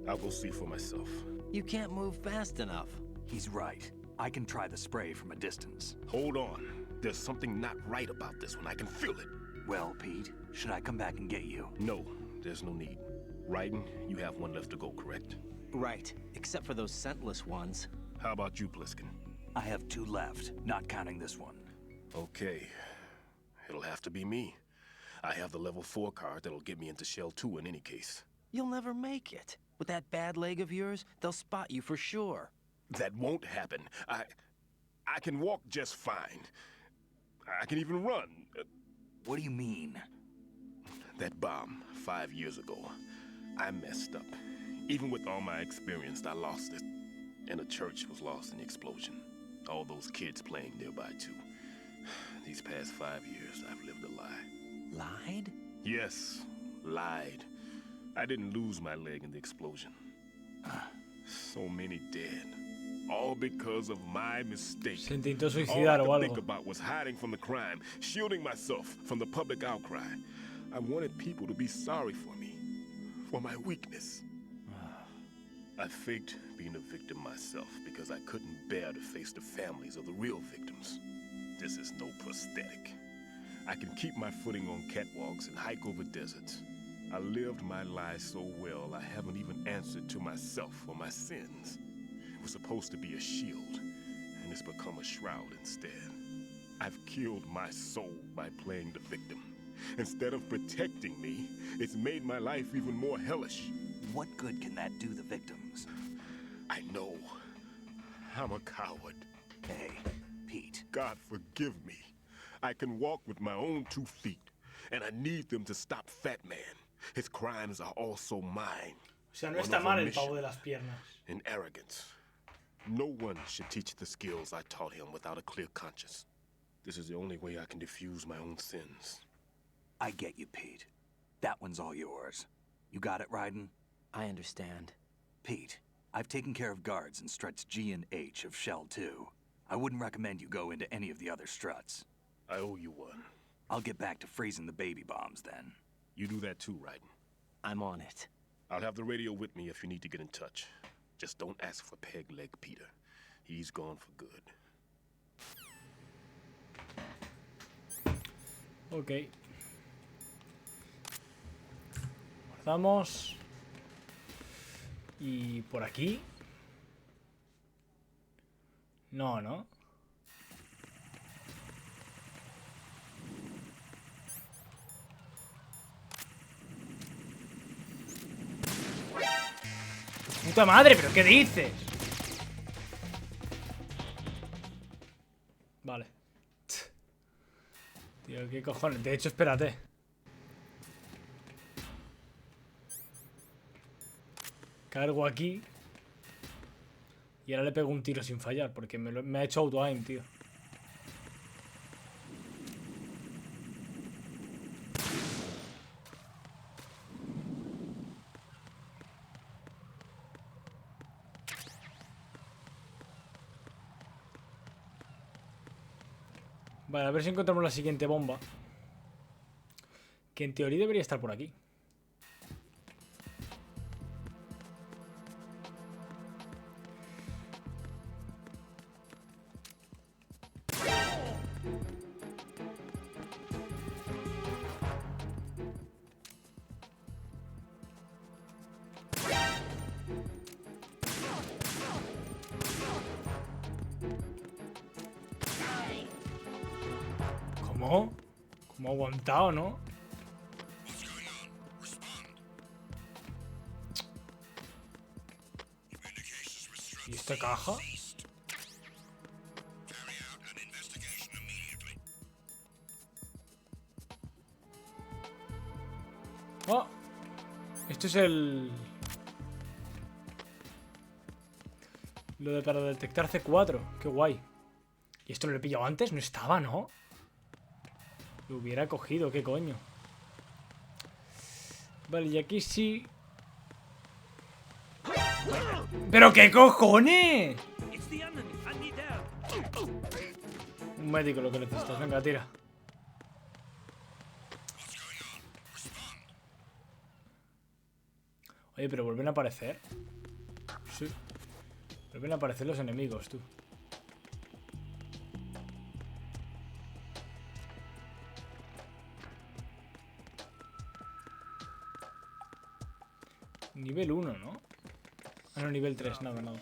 I'll go see for myself. You can't move fast enough. He's right. I can try the spray from a distance. Hold on. There's something not right about this one. I can feel it. Well, Pete, should I come back and get you? No, there's no need. Raiden, you have one left to go, correct? Right, except for those scentless ones. How about you, Pliskin? I have 2 left, not counting this one. Okay. It'll have to be me. I have the level 4 card that'll get me into Shell 2 in any case. You'll never make it. With that bad leg of yours, they'll spot you for sure. That won't happen. I can walk just fine. I can even run. What do you mean? That bomb 5 years ago. I messed up. Even with all my experience, I lost it. And a church was lost in the explosion. All those kids playing nearby, too. These past 5 years, I've lived a lie. Lied? Yes, lied. I didn't lose my leg in the explosion. So many dead. All because of my mistake. Se intentó All suicidar I o could think algo. about was hiding from the crime, shielding myself from the public outcry. I wanted people to be sorry for me, for my weakness. I faked being a victim myself because I couldn't bear to face the families of the real victims. This is no prosthetic. I can keep my footing on catwalks and hike over deserts. I lived my life so well, I haven't even answered to myself for my sins. It was supposed to be a shield, and it's become a shroud instead. I've killed my soul by playing the victim. Instead of protecting me, it's made my life even more hellish. What good can that do the victims? I know. I'm a coward. Hey, Pete. God forgive me. I can walk with my own 2 feet, and I need them to stop Fat Man. His crimes are also mine. O sea, no One está of mal el omission pavo de las piernas. and arrogance. No one should teach the skills I taught him without a clear conscience. This is the only way I can diffuse my own sins. I get you, Pete. That one's all yours. You got it, Raiden? I understand. Pete, I've taken care of guards in struts G and H of Shell 2. I wouldn't recommend you go into any of the other struts. I owe you one. I'll get back to freezing the baby bombs then. You do that too, Raiden. I'm on it. I'll have the radio with me if you need to get in touch. Just don't ask for Peg Leg Peter. He's gone for good. Ok. Guardamos. Y por aquí. No, ¿no? ¡Puta madre! ¿Pero qué dices? Vale. Tío, ¿qué cojones? De hecho, espérate. Cargo aquí. Y ahora le pego un tiro sin fallar. Porque me ha hecho auto-aim, tío. Vale, a ver si encontramos la siguiente bomba. Que en teoría debería estar por aquí. ¿Cómo? ¿Cómo ha aguantado, no? What's going on? Respond. Communications with Strut ¿Y esta caja? ceased. Carry out an investigation immediately. ¡Oh! Esto es el... Lo de para detectar C4. Qué guay. ¿Y esto lo he pillado antes? No estaba, ¿no? Lo hubiera cogido, ¿qué coño? Vale, y aquí sí... ¿Pero qué cojones? It's the enemy. I need help. Un médico lo que necesitas. Venga, tira. What's going on? Respond. Oye, pero vuelven a aparecer. Sí. Vuelven a aparecer los enemigos, tú. Nivel 1, ¿no? Ah, no, nivel 3, nada, nada.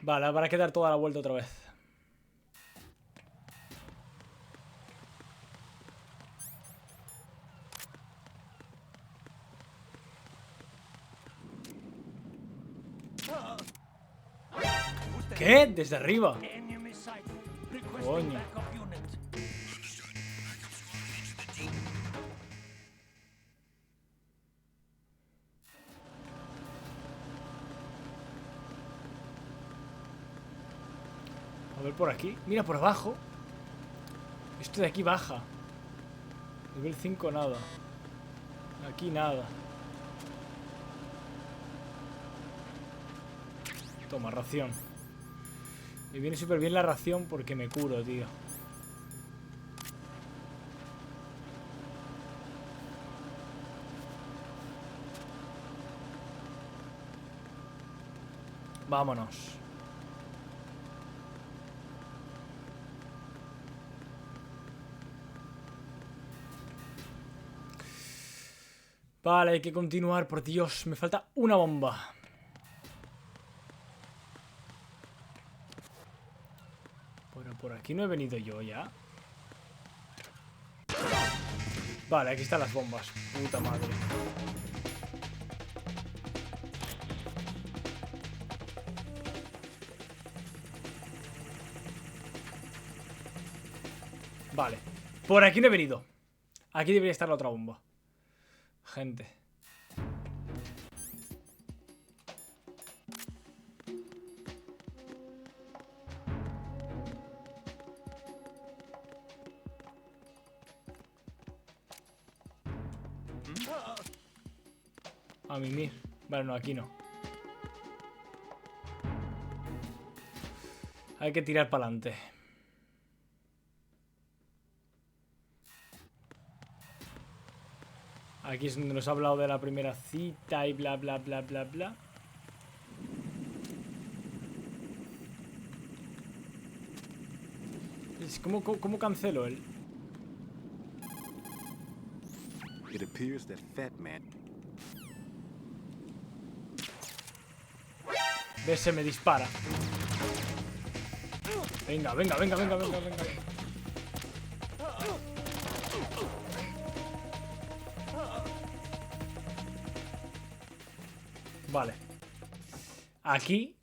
Vale, habrá que dar toda la vuelta otra vez. ¿Qué? Desde arriba. Enemy sighted. Request Coño. Backup unit. Understood. Backup squad heading to the deep. A ver por aquí. Mira, por abajo. Esto de aquí baja. Nivel 5 nada. Aquí nada. Toma, ración. Me viene súper bien la ración porque me curo, tío. Vámonos. Vale, hay que continuar, por Dios. Me falta una bomba. Pero por aquí no he venido yo ya. Vale, aquí están las bombas. Puta madre. Vale. Por aquí no he venido. Aquí debería estar la otra bomba. Gente. A mimir. Vale, no, aquí no. Hay que tirar para adelante. Aquí es donde nos ha hablado de la primera cita y bla bla bla bla bla. ¿Cómo cancelo él? It appears that Fat Man. Ves, se me dispara. Venga, venga, venga, venga, venga, venga. Vale. Aquí.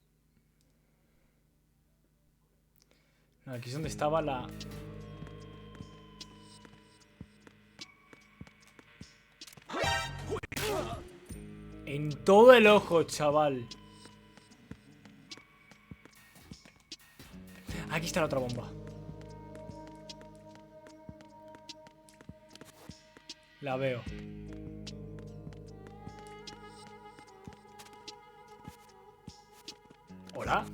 No, aquí es donde estaba la... En todo el ojo, chaval. Aquí está la otra bomba. La veo. ¿Hola?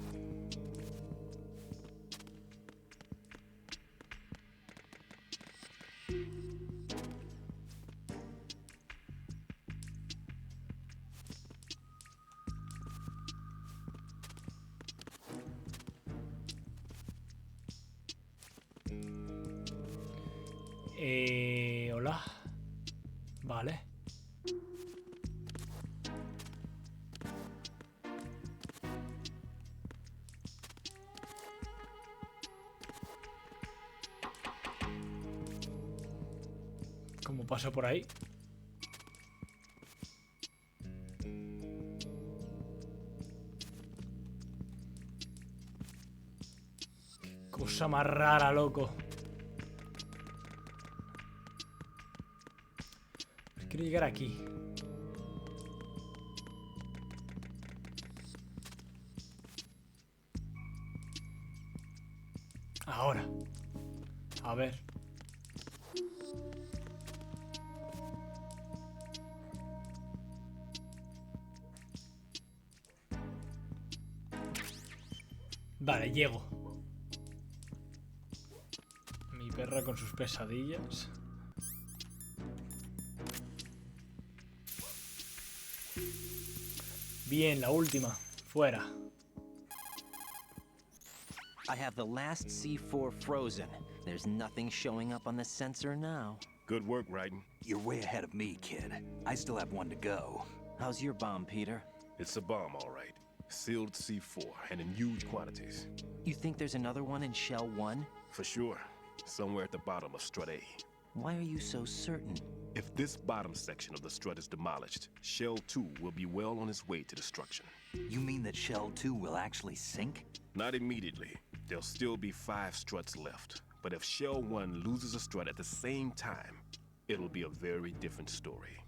Hola. Vale. ¿Cómo paso por ahí? Cosa más rara, loco. Quiero llegar aquí. Ahora. A ver. Vale, llego. Mi perra con sus pesadillas. Bien, la última. Fuera. I have the last C4 frozen. There's nothing showing up on the sensor now. Good work, Raiden. You're way ahead of me, kid. I still have one to go. How's your bomb, Peter? It's a bomb, all right. Sealed C4, and in huge quantities. You think there's another one in Shell 1? For sure. Somewhere at the bottom of Strut A. Why are you so certain? If this bottom section of the strut is demolished, Shell 2 will be well on its way to destruction. You mean that Shell 2 will actually sink? Not immediately, There'll still be 5 struts left, but if Shell 1 loses a strut at the same time, it'll be a very different story.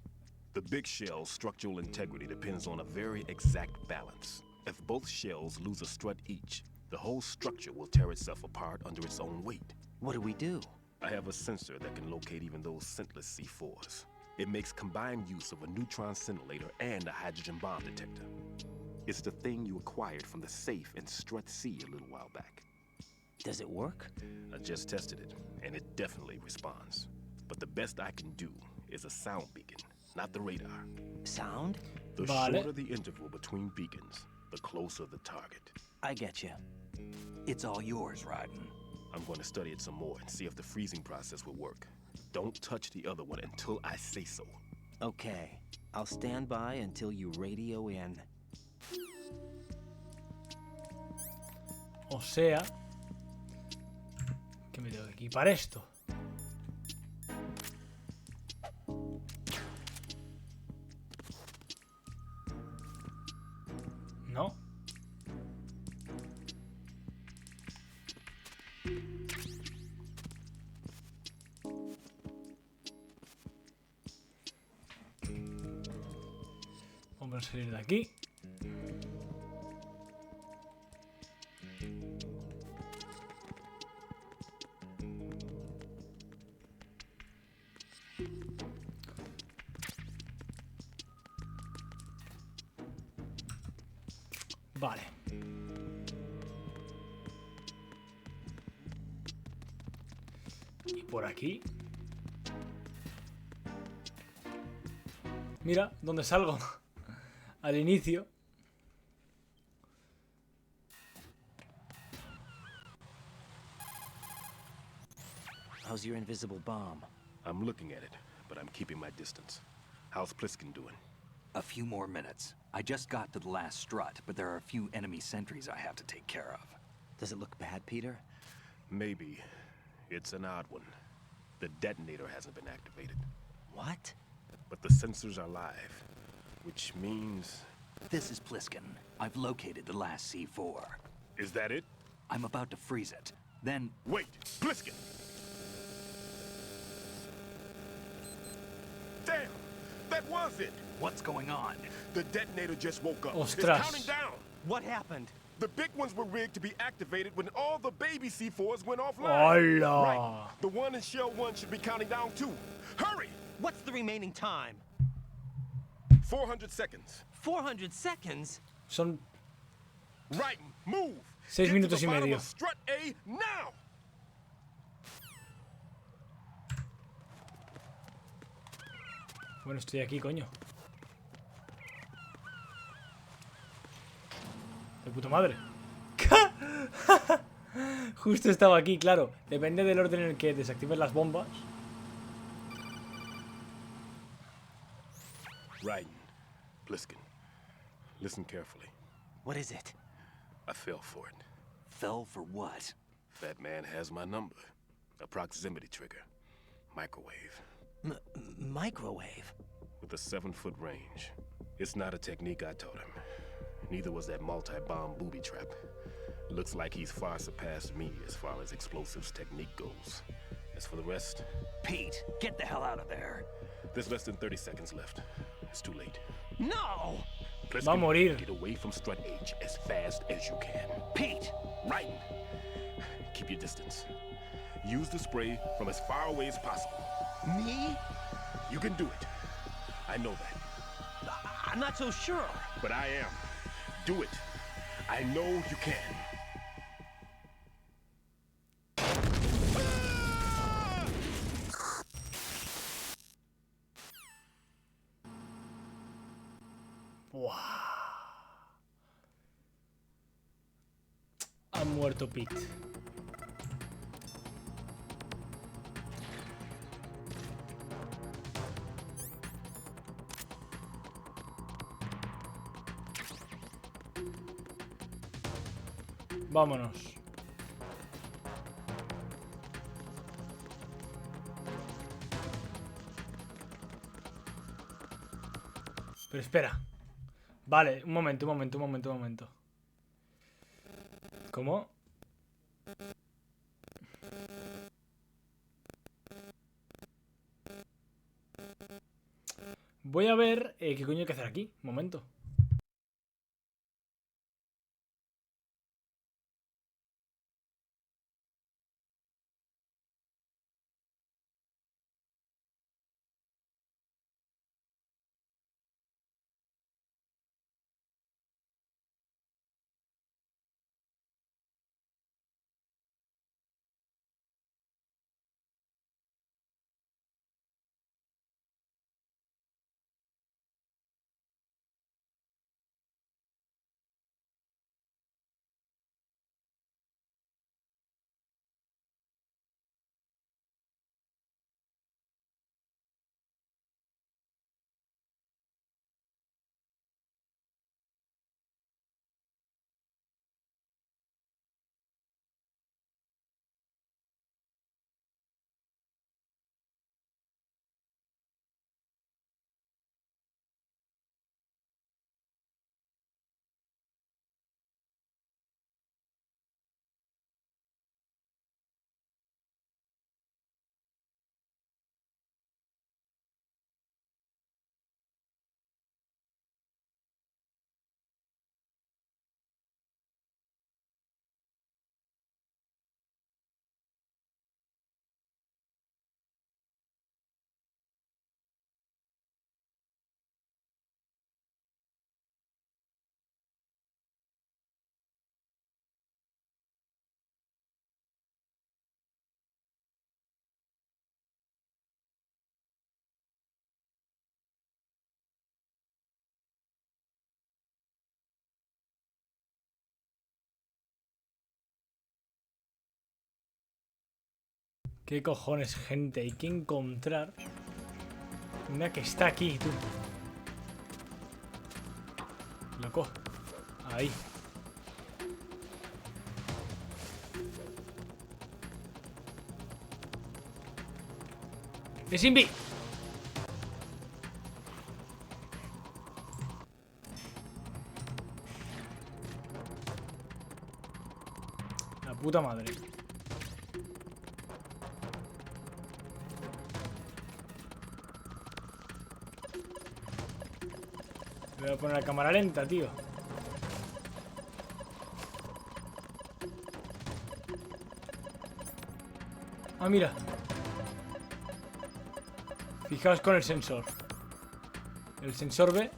The big shell's structural integrity depends on a very exact balance. If both shells lose a strut each, the whole structure will tear itself apart under its own weight. What do we do? I have a sensor that can locate even those scentless C4s. It makes combined use of a neutron scintillator and a hydrogen bomb detector. It's the thing you acquired from the safe in Strut C a little while back. Does it work? I just tested it, and it definitely responds. But the best I can do is a sound beacon, not the radar. Sound? The shorter the interval between beacons, the closer the target. I get you. It's all yours, Raiden. I'm going to study it some more and see if the freezing process will work. Don't touch the other one until I say so. Okay. I'll stand by until you radio in. O sea, que me tengo que equipar esto. No. Vamos a salir de aquí. Vale. Y por aquí. Mira, ¿dónde salgo? Al inicio. How's your invisible bomb? I'm looking at it, but I'm keeping my distance. How's Pliskin doing? A few more minutes. I just got to the last strut, but there are a few enemy sentries I have to take care of. Does it look bad, Peter? Maybe. It's an odd one. The detonator hasn't been activated. What? But the sensors are live, which means... This is Pliskin. I've located the last C4. Is that it? I'm about to freeze it. Then... Wait! Pliskin! Damn! That was it! What's going on? The detonator just woke up. Ostras. It's counting down! What happened? The big ones were rigged to be activated when all the baby C4s went offline. Hola. Right. The one in Shell 1 should be counting down too. Hurry! What's the remaining time? 400 seconds. 400 seconds? Son Right, move! 6 Get minutos to y the bottom medio. of Strut A now! Bueno, estoy aquí, coño. De puta madre. Justo estaba aquí, claro. Depende del orden en el que desactives las bombas. Raiden, Pliskin, listen carefully. What is it? I fell for it. Fell for what? Fat Man has my number. A proximity trigger. Microwave. Microwave? With a 7-foot range. It's not a technique I taught him. Neither was that multi-bomb booby trap. Looks like he's far surpassed me as far as explosives technique goes. As for the rest... Pete, get the hell out of there. There's less than 30 seconds left. It's too late. No! Pliskin, Va a morir. get away from Strut H as fast as you can. Pete! Raiden, keep your distance. Use the spray from as far away as possible. Me? You can do it. I know that. I'm not so sure. But I am. Do it. I know you can. Buah. Ha muerto Pete. Vámonos. Pero espera. Vale, un momento. ¿Cómo? Voy a ver qué coño hay que hacer aquí. Un momento. ¿Qué cojones, gente? Hay que encontrar una que está aquí, tú. Loco. Ahí. ¡Es Invi! La puta madre. Voy a poner la cámara lenta, tío. Ah, mira. Fijaos con el sensor. El sensor ve.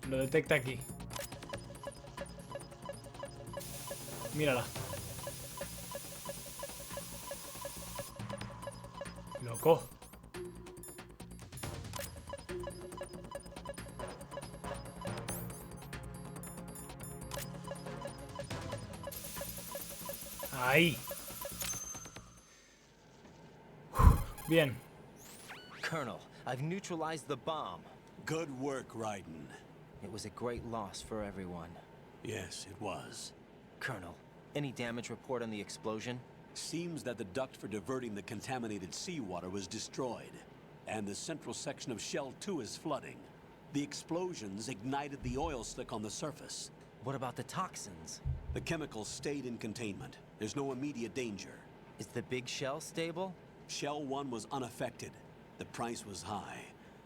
Lo detecta aquí. Mírala. Loco. Ahí. Bien. Colonel, I've neutralized the bomb. Good work, Raiden. It was a great loss for everyone. Yes, it was. Colonel, any damage report on the explosion? Seems that the duct for diverting the contaminated seawater was destroyed, and the central section of Shell 2 is flooding. The explosions ignited the oil slick on the surface. What about the toxins? The chemicals stayed in containment. There's no immediate danger. Is the big shell stable? Shell 1 was unaffected. The price was high,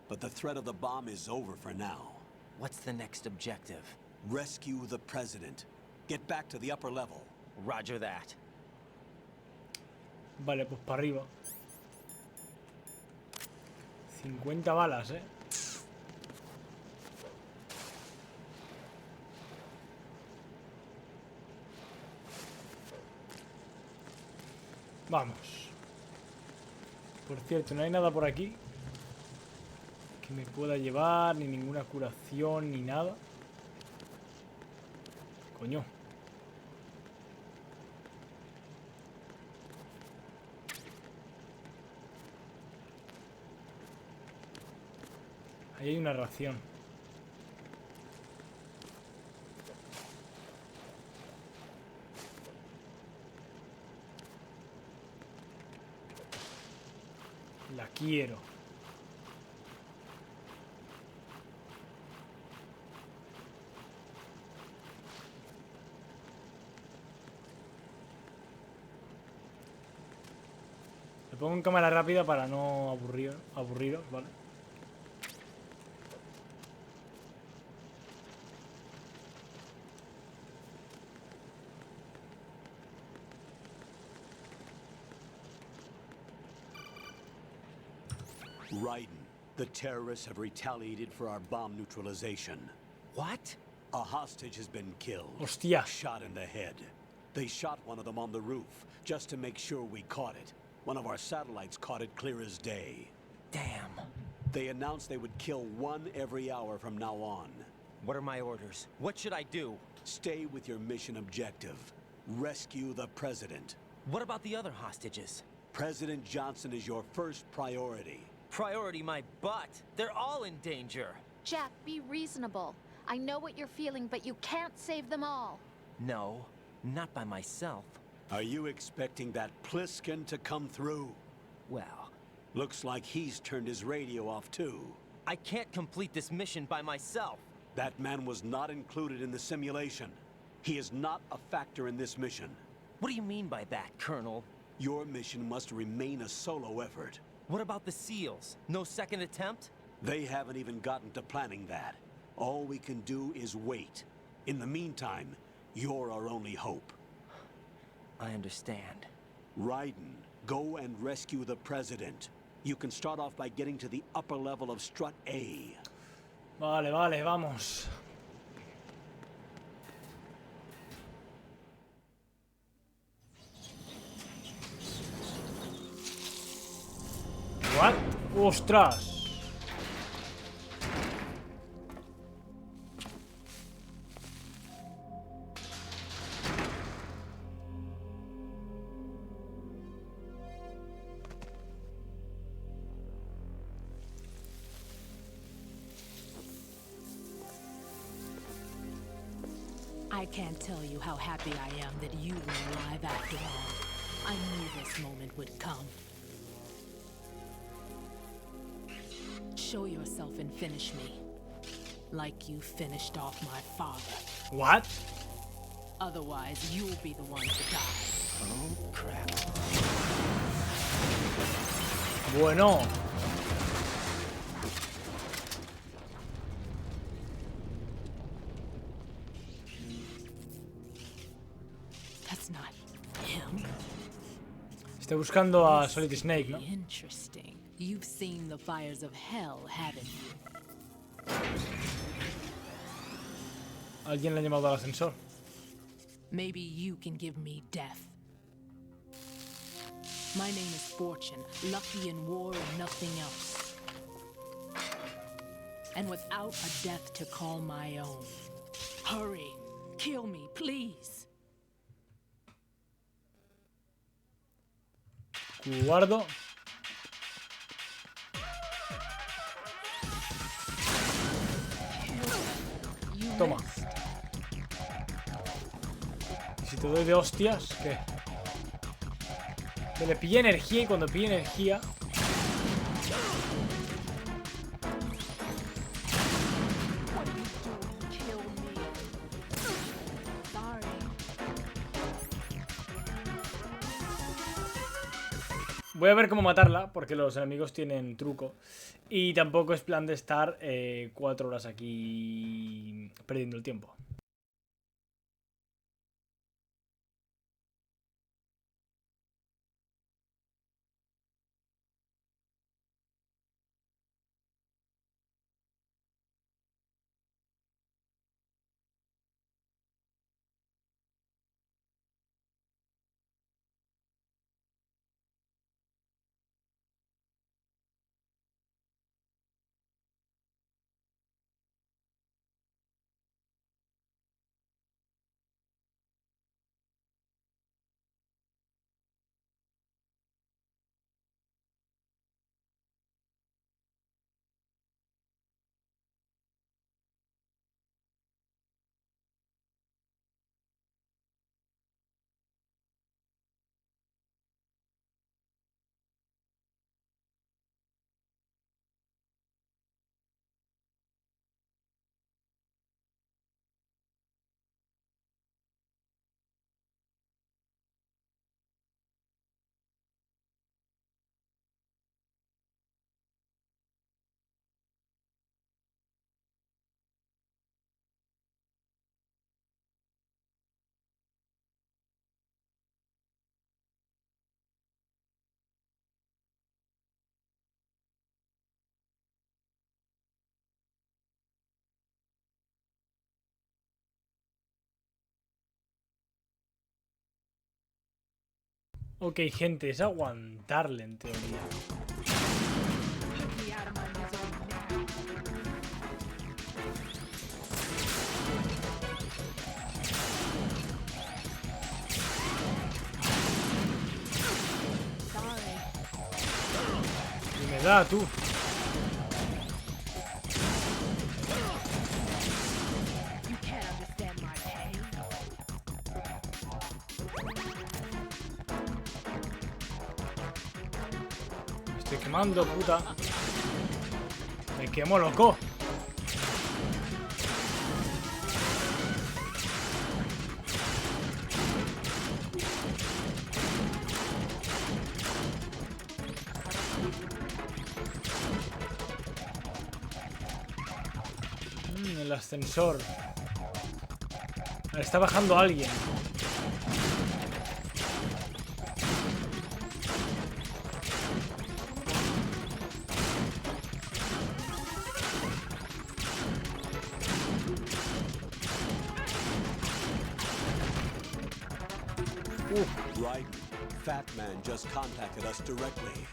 but the threat of the bomb is over for now. What's the next objective? Rescue the president. Get back to the upper level. Roger that. Vale, pues para arriba. 50 balas, eh. Vamos. Por cierto, no hay nada por aquí que me pueda llevar, ni ninguna curación, ni nada. Coño. Ahí hay una ración. La quiero. Me pongo en cámara rápida para no aburriros, ¿vale? Raiden, the terrorists have retaliated for our bomb neutralization. What? A hostage has been killed. Hostia. Shot in the head. They shot one of them on the roof, just to make sure we caught it. One of our satellites caught it clear as day. Damn. They announced they would kill one every hour from now on. What are my orders? What should I do? Stay with your mission objective. Rescue the president. What about the other hostages? President Johnson is your first priority. Priority my butt. They're all in danger. Jack, be reasonable. I know what you're feeling, but you can't save them all. No, not by myself. Are you expecting that Pliskin to come through? Well, looks like he's turned his radio off too. I can't complete this mission by myself. That man was not included in the simulation. He is not a factor in this mission. What do you mean by that, Colonel? Your mission must remain a solo effort. What about the SEALs? No second attempt? They haven't even gotten to planning that. All we can do is wait. In the meantime, you're our only hope. I understand. Raiden, go and rescue the president. You can start off by getting to the upper level of Strut A. Vale, vale, vamos. What? ¡Ostras! I can't tell you how happy I am that you were alive after all. I knew this moment would come. Show yourself and finish me. Like you finished off my father. What? Otherwise, you'll be the one to die. Oh, crap. Bueno. That's not him. Estoy buscando a Solid Snake, ¿no? Interesting. You've seen the fires of hell, haven't you? Alguien le ha llamado al ascensor. Maybe you can give me death. My name is Fortune, lucky in war and nothing else. And without a death to call my own. Hurry, kill me, please. Guardo. Toma. ¿Y si te doy de hostias? ¿Qué? Que le pilla energía y cuando pilla energía... Voy a ver cómo matarla, porque los enemigos tienen truco. Y tampoco es plan de estar 4 horas aquí perdiendo el tiempo. Ok, gente, es aguantarle en teoría. Y me da, tú. Me estoy quemando, puta. Me quemo, loco. El ascensor. Está bajando alguien. Right. Fat Man just contacted us directly.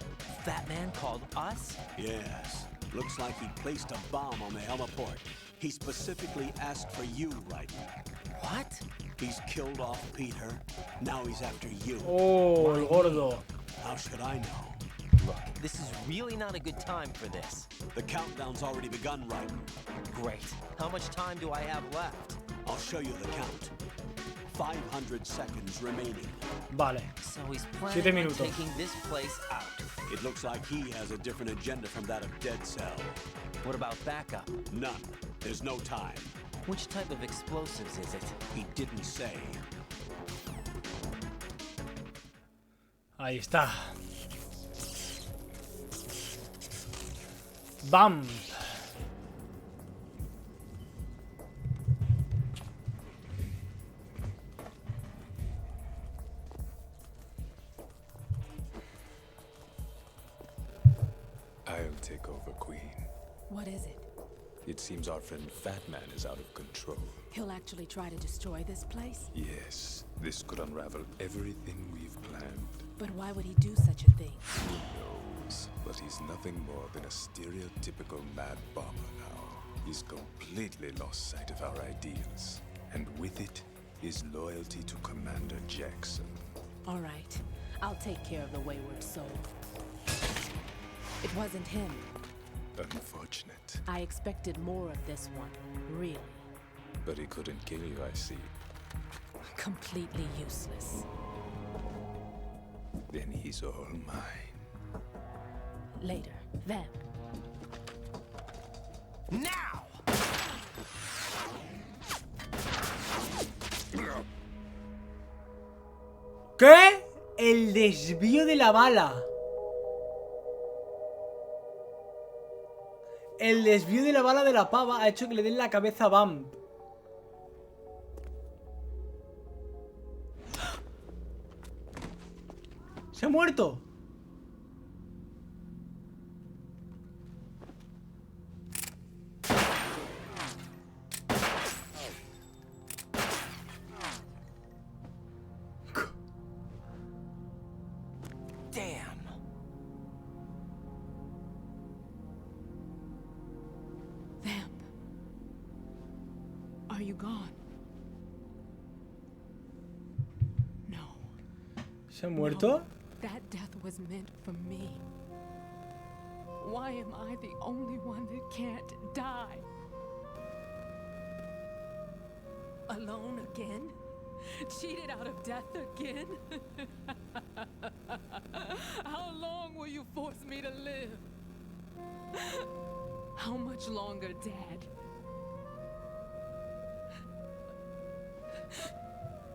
Fat Man called us? Yes. Looks like he placed a bomb on the heliport. He specifically asked for you, right? What? He's killed off Peter. Now he's after you. Oh, el gordo. How should I know? Look, this is really not a good time for this. The countdown's already begun, right? Great. How much time do I have left? I'll show you the count. 500 seconds remaining. Vale. So he's 7 planning on minutos. taking this place out. It looks like he has a different agenda from that of Dead Cell. What about backup? None. There's no time. Which type of explosives is it? He didn't say. Ahí está. ¡Bam! I'll take over, Queen. What is it? It seems our friend Fat Man is out of control. He'll actually try to destroy this place? Yes, this could unravel everything we've planned. But why would he do such a thing? Who knows? But he's nothing more than a stereotypical mad bomber now. He's completely lost sight of our ideals. And with it, his loyalty to Commander Jackson. All right. I'll take care of the wayward soul. It wasn't him. Unfortunate. I expected more of this one, really. But he couldn't kill you, I see. Completely useless. Then he's all mine. Later. Vamp. Now! ¿Qué? El desvío de la bala. El desvío de la bala de la pava ha hecho que le den la cabeza a Bump. ¡Se ha muerto! Damn. Vamp. Are you gone? No. ¿Se ha muerto? That death was meant for me. Why am I the only one that can't die? Alone again? Cheated out of death again? How long will you force me to live? How much longer, Dad?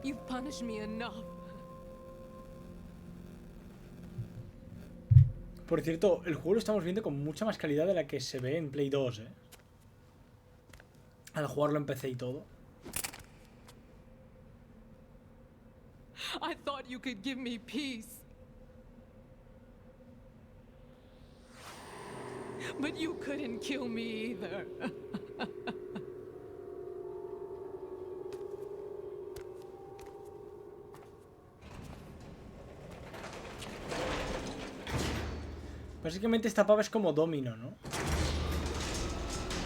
You've punished me enough. Por cierto, el juego lo estamos viendo con mucha más calidad de la que se ve en Play 2, ¿eh? Al jugarlo en PC y todo. I thought you could give me peace. But you couldn't kill me either. Básicamente esta pava es como Domino, ¿no?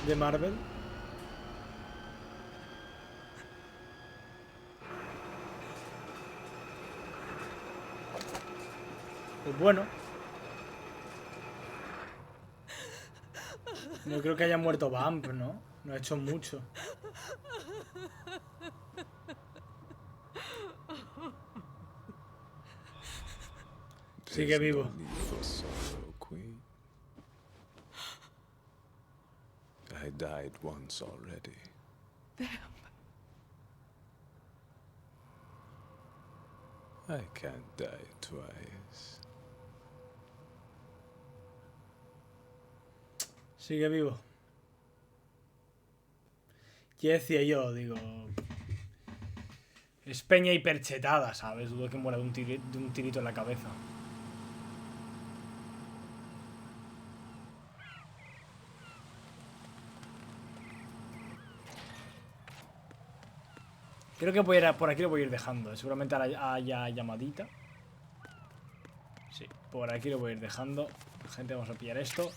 De Marvel. Pues bueno. No creo que haya muerto Vamp, ¿no? No ha hecho mucho. Sigue vivo. No need for sorrow, Queen. I died once already. I can't die twice. Sigue vivo. ¿Qué decía yo? Digo... Es peña hiperchetada, ¿sabes? Dudo que muera de un tirito en la cabeza. Creo que por aquí lo voy a ir dejando. Seguramente haya llamadita. Sí, por aquí lo voy a ir dejando. Gente, vamos a pillar esto.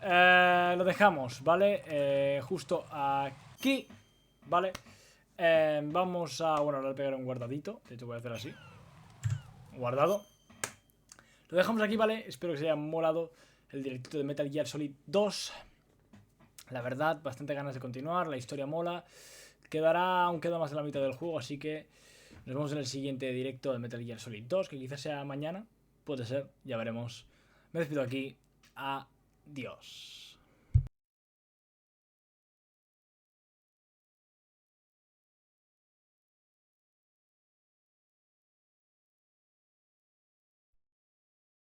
Lo dejamos, ¿vale? Justo aquí, ¿vale? Vamos a... Bueno, ahora le pegaré un guardadito. De hecho voy a hacer así. Guardado. Lo dejamos aquí, ¿vale? Espero que os haya molado el directito de Metal Gear Solid 2. La verdad, bastante ganas de continuar. La historia mola. Aún queda más de la mitad del juego, así que nos vemos en el siguiente directo de Metal Gear Solid 2, que quizás sea mañana. Puede ser, ya veremos. Me despido aquí. Adiós.